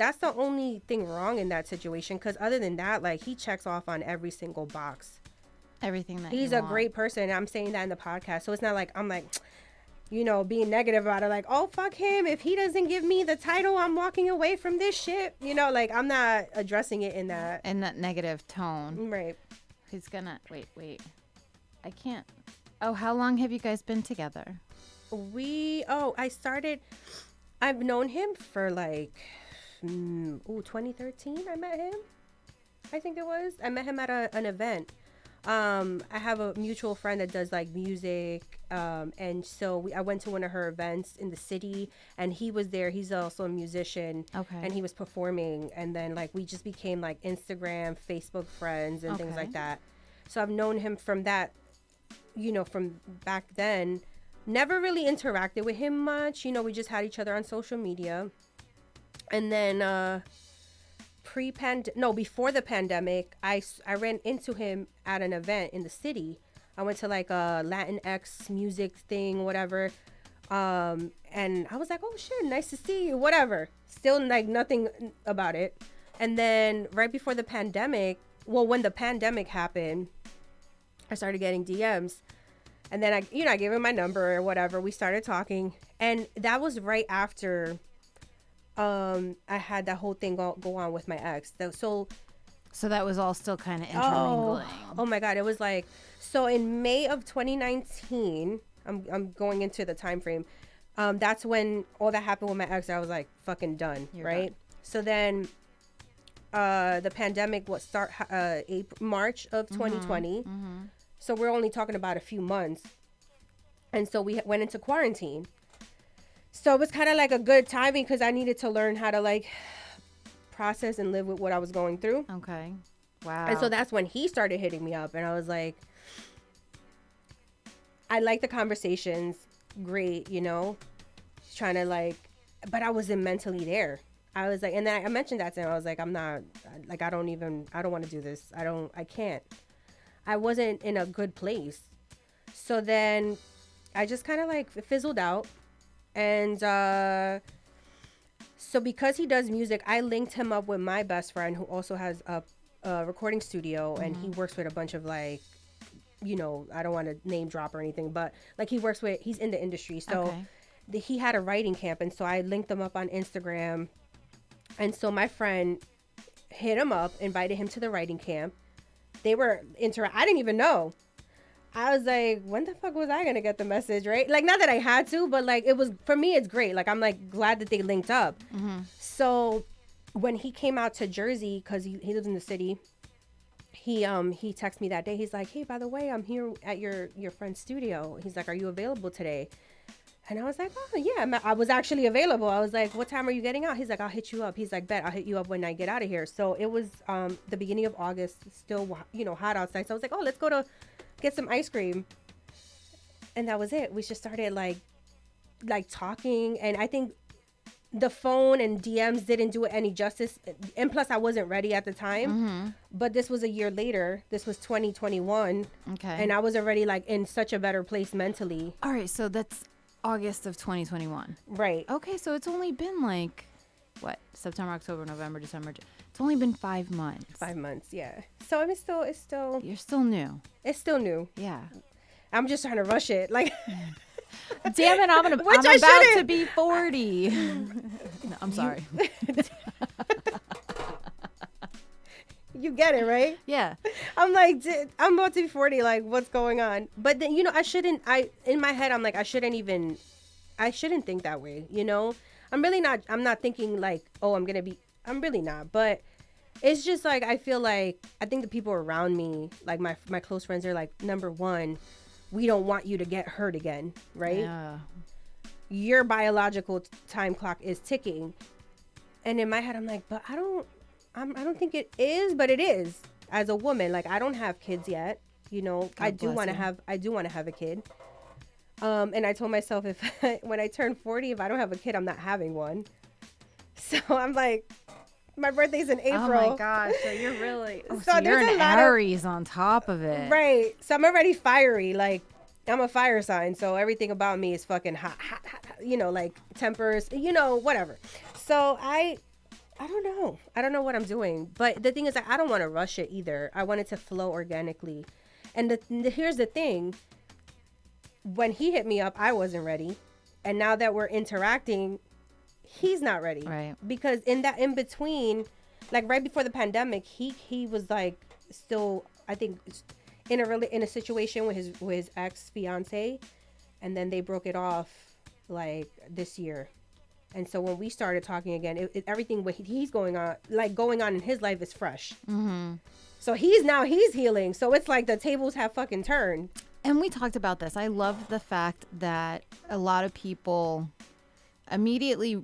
[SPEAKER 2] thing wrong in that situation, because other than that, like, he checks off on every single box.
[SPEAKER 1] Everything that
[SPEAKER 2] he's a great person. I'm saying that in the podcast, so it's not like I'm like, being negative about it, like, oh, fuck him, if he doesn't give me the title, I'm walking away from this shit, like, I'm not addressing it in that
[SPEAKER 1] negative tone.
[SPEAKER 2] Right.
[SPEAKER 1] He's gonna wait I can't. Oh, how long have you guys been together?
[SPEAKER 2] I've known him for like 2013. I met him, I think it was. I met him at an event. I have a mutual friend that does like music, and so I went to one of her events in the city, and he was there. He's also a musician.
[SPEAKER 1] Okay.
[SPEAKER 2] And he was performing, and then like we just became like Instagram, Facebook friends and things like that. So I've known him from that, from back then. Never really interacted with him much. We just had each other on social media. And then before the pandemic, I ran into him at an event in the city. I went to like a Latinx music thing, whatever. And I was like, oh shit, nice to see you, whatever. Still like nothing about it. And then right before the pandemic, when the pandemic happened, I started getting DMs. And then I gave him my number or whatever. We started talking. And that was right after I had that whole thing go on with my ex. So
[SPEAKER 1] that was all still kind of intermingling.
[SPEAKER 2] Oh my God. It was like, so in May of 2019, I'm going into the time frame. That's when all that happened with my ex. I was like, fucking done. Right. Done. So then the pandemic was start March of 2020. So we're only talking about a few months. And so we went into quarantine. So it was kind of like a good timing because I needed to learn how to like process and live with what I was going through.
[SPEAKER 1] Okay. Wow.
[SPEAKER 2] And so that's when he started hitting me up. And I was like, I like the conversations. Great, you know, trying to like, but I wasn't mentally there. I was like, and then I mentioned that to him. I was like, I'm not, like, I don't want to do this. I can't. I wasn't in a good place. So then I just kind of like fizzled out. And so because he does music, I linked him up with my best friend who also has a recording studio. And he works with a bunch of like, you know, I don't want to name drop or anything, but like he's in the industry. So he had a writing camp. And so I linked them up on Instagram. And so my friend hit him up, invited him to the writing camp. They were I didn't even know. I was like, when the fuck was I going to get the message, right? Like, not that I had to, but like, it was, for me, it's great. Like, I'm like glad that they linked up. So when he came out to Jersey, because he lives in the city, he texted me that day. He's like, hey, by the way, I'm here at your friend's studio. He's like, are you available today? And I was like, oh, yeah, I was actually available. I was like, what time are you getting out? He's like, I'll hit you up. He's like, bet, I'll hit you up when I get out of here. So it was the beginning of August, still, you know, hot outside. So I was like, oh, let's go to get some ice cream. And that was it. We just started like talking. And I think the phone and DMs didn't do it any justice. And plus, I wasn't ready at the time. But this was a year later. This was 2021.
[SPEAKER 1] Okay.
[SPEAKER 2] And I was already like in such a better place mentally.
[SPEAKER 1] All right. So that's August of 2021.
[SPEAKER 2] Right.
[SPEAKER 1] Okay. So it's only been like, what? September, October, November, December. It's only been 5 months.
[SPEAKER 2] 5 months. Yeah. So I mean, it's still.
[SPEAKER 1] You're still new.
[SPEAKER 2] It's still new.
[SPEAKER 1] Yeah.
[SPEAKER 2] I'm just trying to rush it. Like.
[SPEAKER 1] Damn it, I'm about to be 40. No, I'm sorry.
[SPEAKER 2] You get it, right?
[SPEAKER 1] Yeah.
[SPEAKER 2] I'm like, I'm about to be 40. Like, what's going on? But then, you know, in my head, I'm like, I shouldn't think that way. You know, I'm not thinking like, oh, I'm really not. But it's just like, I feel like, I think the people around me, like my close friends are like, number one, we don't want you to get hurt again, right?
[SPEAKER 1] Yeah.
[SPEAKER 2] Your biological time clock is ticking. And in my head, I'm like, but I don't think it is, but it is. As a woman, like, I don't have kids yet. You know, I do want to have a kid. And I told myself when I turn 40, if I don't have a kid, I'm not having one. So I'm like, my birthday's in April.
[SPEAKER 1] Oh my gosh, so you're really
[SPEAKER 2] so
[SPEAKER 1] you're an Aries on top of it.
[SPEAKER 2] Right. So I'm already fiery. Like, I'm a fire sign, so everything about me is fucking hot, you know, like tempers, you know, whatever. So I don't know. I don't know what I'm doing. But the thing is, I don't want to rush it either. I want it to flow organically. And here's the thing. When he hit me up, I wasn't ready. And now that we're interacting, he's not ready.
[SPEAKER 1] Right.
[SPEAKER 2] Because in between, like right before the pandemic, he was like still, I think, in a situation with his ex-fiance, and then they broke it off like this year. And so when we started talking again, everything what he's going on in his life is fresh. So he's healing. So it's like the tables have fucking turned.
[SPEAKER 1] And we talked about this. I love the fact that a lot of people immediately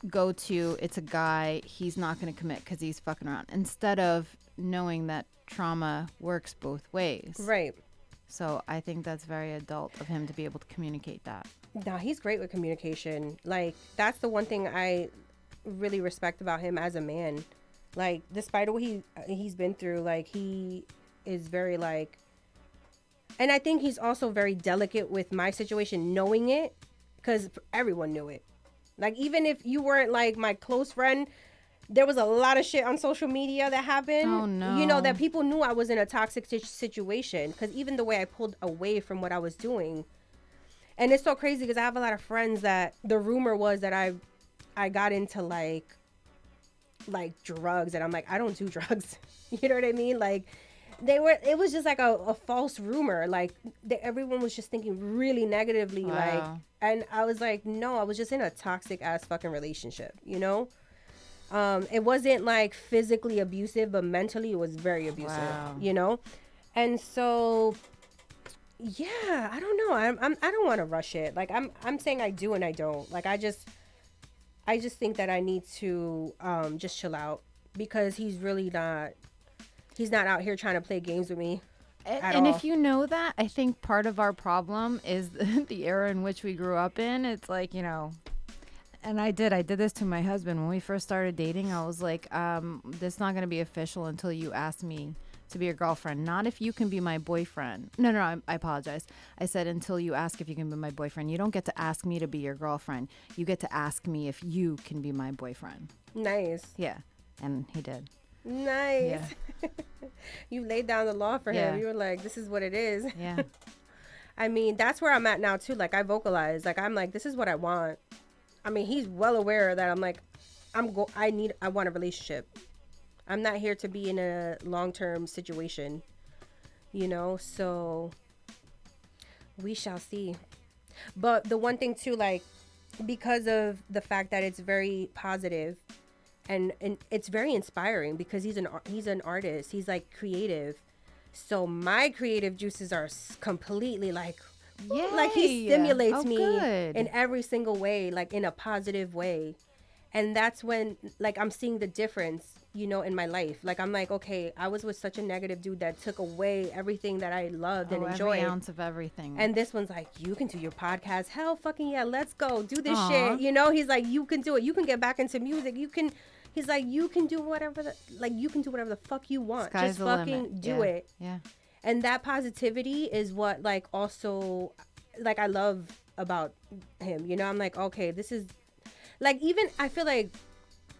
[SPEAKER 1] go to, it's a guy, he's not going to commit because he's fucking around, instead of knowing that trauma works both ways.
[SPEAKER 2] Right.
[SPEAKER 1] So I think that's very adult of him to be able to communicate that.
[SPEAKER 2] No, he's great with communication. Like, that's the one thing I really respect about him as a man. Like, despite what he's been through, like, he is very, like... And I think he's also very delicate with my situation, knowing it, because everyone knew it. Like, even if you weren't, like, my close friend, there was a lot of shit on social media that happened.
[SPEAKER 1] Oh, no.
[SPEAKER 2] You know, that people knew I was in a toxic situation. Because even the way I pulled away from what I was doing... And it's so crazy because I have a lot of friends that the rumor was that I got into like drugs, and I'm like, I don't do drugs. You know what I mean? Like it was just like a false rumor. Like everyone was just thinking really negatively.
[SPEAKER 1] Wow.
[SPEAKER 2] Like, and I was like, no, I was just in a toxic ass fucking relationship, you know? It wasn't like physically abusive, but mentally it was very abusive.
[SPEAKER 1] Wow.
[SPEAKER 2] You know, and so yeah, I don't know. I don't want to rush it. Like I'm saying I do and I don't. Like I just think that I need to just chill out because he's not out here trying to play games with me at
[SPEAKER 1] And
[SPEAKER 2] all.
[SPEAKER 1] if you know that, I think part of our problem is the era in which we grew up in. It's like, and I did this to my husband when we first started dating. I was like, this is not going to be official until you ask me to be your girlfriend, not if you can be my boyfriend. No, I apologize. I said until you ask if you can be my boyfriend. You don't get to ask me to be your girlfriend. You get to ask me if you can be my boyfriend.
[SPEAKER 2] Nice.
[SPEAKER 1] Yeah, and he did.
[SPEAKER 2] Nice.
[SPEAKER 1] Yeah.
[SPEAKER 2] You laid down the law for
[SPEAKER 1] Yeah.
[SPEAKER 2] him. You were like, this is what it is.
[SPEAKER 1] Yeah.
[SPEAKER 2] I mean, that's where I'm at now too. Like I vocalize, like I'm like, this is what I want. I mean, he's well aware that I'm like, I want a relationship. I'm not here to be in a long-term situation, so we shall see. But the one thing too, like, because of the fact that it's very positive and it's very inspiring because he's an artist. He's like creative. So my creative juices are completely like,
[SPEAKER 1] Yay.
[SPEAKER 2] like he stimulates me
[SPEAKER 1] good.
[SPEAKER 2] in every single way, like in a positive way. And that's when like I'm seeing the difference, in my life. Like I'm like, okay, I was with such a negative dude that took away everything that I loved and enjoyed.
[SPEAKER 1] Every ounce of everything.
[SPEAKER 2] And this one's like, you can do your podcast. Hell fucking yeah, let's go. Do this
[SPEAKER 1] Aw.
[SPEAKER 2] shit. He's like, you can do it. You can get back into music. He's like, you can do whatever the fuck you want.
[SPEAKER 1] Sky's
[SPEAKER 2] Just
[SPEAKER 1] the
[SPEAKER 2] fucking
[SPEAKER 1] limit.
[SPEAKER 2] do it.
[SPEAKER 1] Yeah.
[SPEAKER 2] And that positivity is what like also like I love about him. I'm like, okay, this is like, even I feel like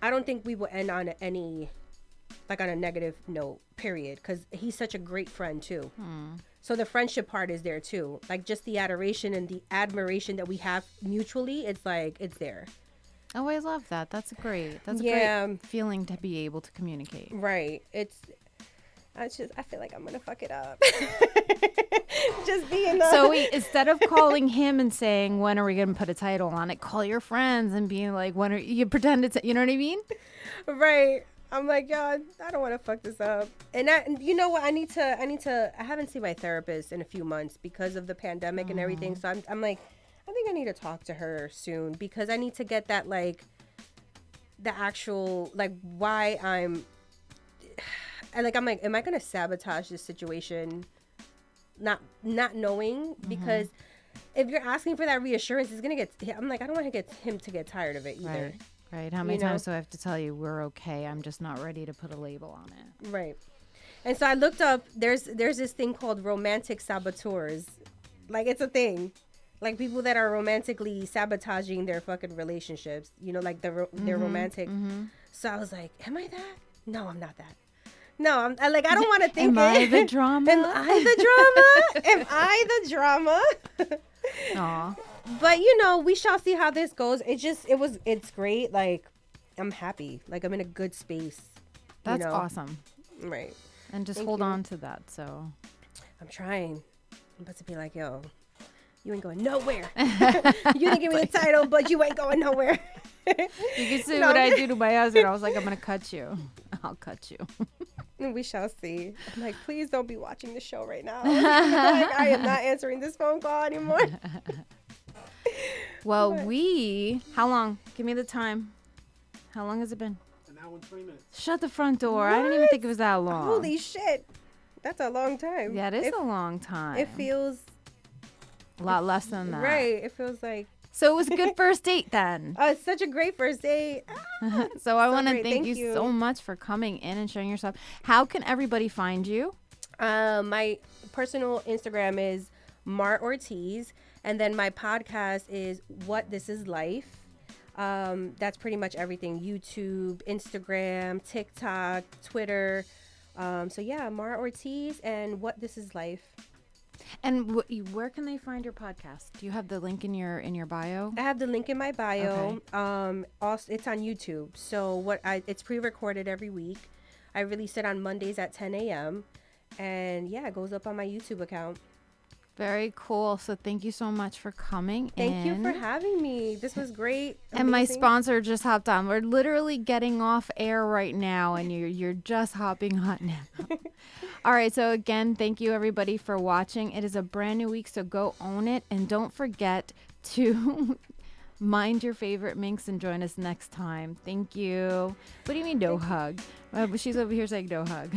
[SPEAKER 2] I don't think we will end on any like on a negative note, period, because he's such a great friend too. So the friendship part is there too, like just the adoration and the admiration that we have mutually. It's like it's there.
[SPEAKER 1] Oh, I love that. That's a great feeling to be able to communicate.
[SPEAKER 2] Right. I feel like I'm gonna fuck it up. Just being
[SPEAKER 1] So instead of calling him and saying, when are we going to put a title on it, call your friends and being like, when are you pretend it's, you know what I mean?
[SPEAKER 2] Right. I'm like, God, I don't want to fuck this up. And you know what? I haven't seen my therapist in a few months because of the pandemic and everything. So I'm like, I think I need to talk to her soon because I need to get that, like, the actual, like, why I'm like, am I going to sabotage this situation? Not knowing, because if you're asking for that reassurance, it's going to get, I'm like, I don't want to get him to get tired of it either.
[SPEAKER 1] Right. How many times do I have to tell you we're okay? I'm just not ready to put a label on it.
[SPEAKER 2] Right. And so I looked up, there's this thing called romantic saboteurs. Like, it's a thing. Like, people that are romantically sabotaging their fucking relationships, like they're romantic. So I was like, am I that? No, I'm not that. No, I don't want to think
[SPEAKER 1] Am I the drama?
[SPEAKER 2] Am I the drama? Am I the drama?
[SPEAKER 1] Aw.
[SPEAKER 2] But, we shall see how this goes. It's great. Like, I'm happy. Like, I'm in a good space.
[SPEAKER 1] That's awesome.
[SPEAKER 2] Right.
[SPEAKER 1] And just
[SPEAKER 2] Thank
[SPEAKER 1] hold
[SPEAKER 2] you.
[SPEAKER 1] on to that. So
[SPEAKER 2] I'm trying. I'm about to be like, yo, you ain't going nowhere. You didn't give me the title, but you ain't going nowhere.
[SPEAKER 1] you can see what I do to my husband. I was like, I'm going to cut you. I'll cut you.
[SPEAKER 2] We shall see. I'm like, please don't be watching the show right now. Like, I am not answering this phone call anymore.
[SPEAKER 1] Well, how long? Give me the time. How long has it been?
[SPEAKER 3] An hour and 20 minutes.
[SPEAKER 1] Shut the front door. I didn't even think it was that long.
[SPEAKER 2] Holy shit. That's a long time.
[SPEAKER 1] Yeah, it is a long time.
[SPEAKER 2] It feels
[SPEAKER 1] a lot less than that.
[SPEAKER 2] right. It feels like.
[SPEAKER 1] So it was a good first date then.
[SPEAKER 2] Oh, it's such a great first date.
[SPEAKER 1] So I want to
[SPEAKER 2] great.
[SPEAKER 1] thank you so much for coming in and sharing yourself. How can everybody find you?
[SPEAKER 2] My personal Instagram is Mart Ortiz, and then my podcast is What This Is Life. That's pretty much everything: YouTube, Instagram, TikTok, Twitter. So yeah, Mart Ortiz and What This Is Life.
[SPEAKER 1] And where can they find your podcast? Do you have the link in your bio?
[SPEAKER 2] I have the link in my bio. Also, it's on YouTube. So it's pre-recorded every week. I release it on Mondays at 10 a.m. And yeah, it goes up on my YouTube account.
[SPEAKER 1] Very cool. So thank you so much for coming
[SPEAKER 2] Thank you for
[SPEAKER 1] in.
[SPEAKER 2] having me. This was great.
[SPEAKER 1] And my
[SPEAKER 2] Amazing.
[SPEAKER 1] sponsor just hopped on. We're literally getting off air right now, and you're just hopping on now. All right. So again, thank you everybody for watching. It is a brand new week, so go own it, and don't forget to mind your favorite minx and join us next time. Thank you. What do you mean no hug? She's over here saying no hug.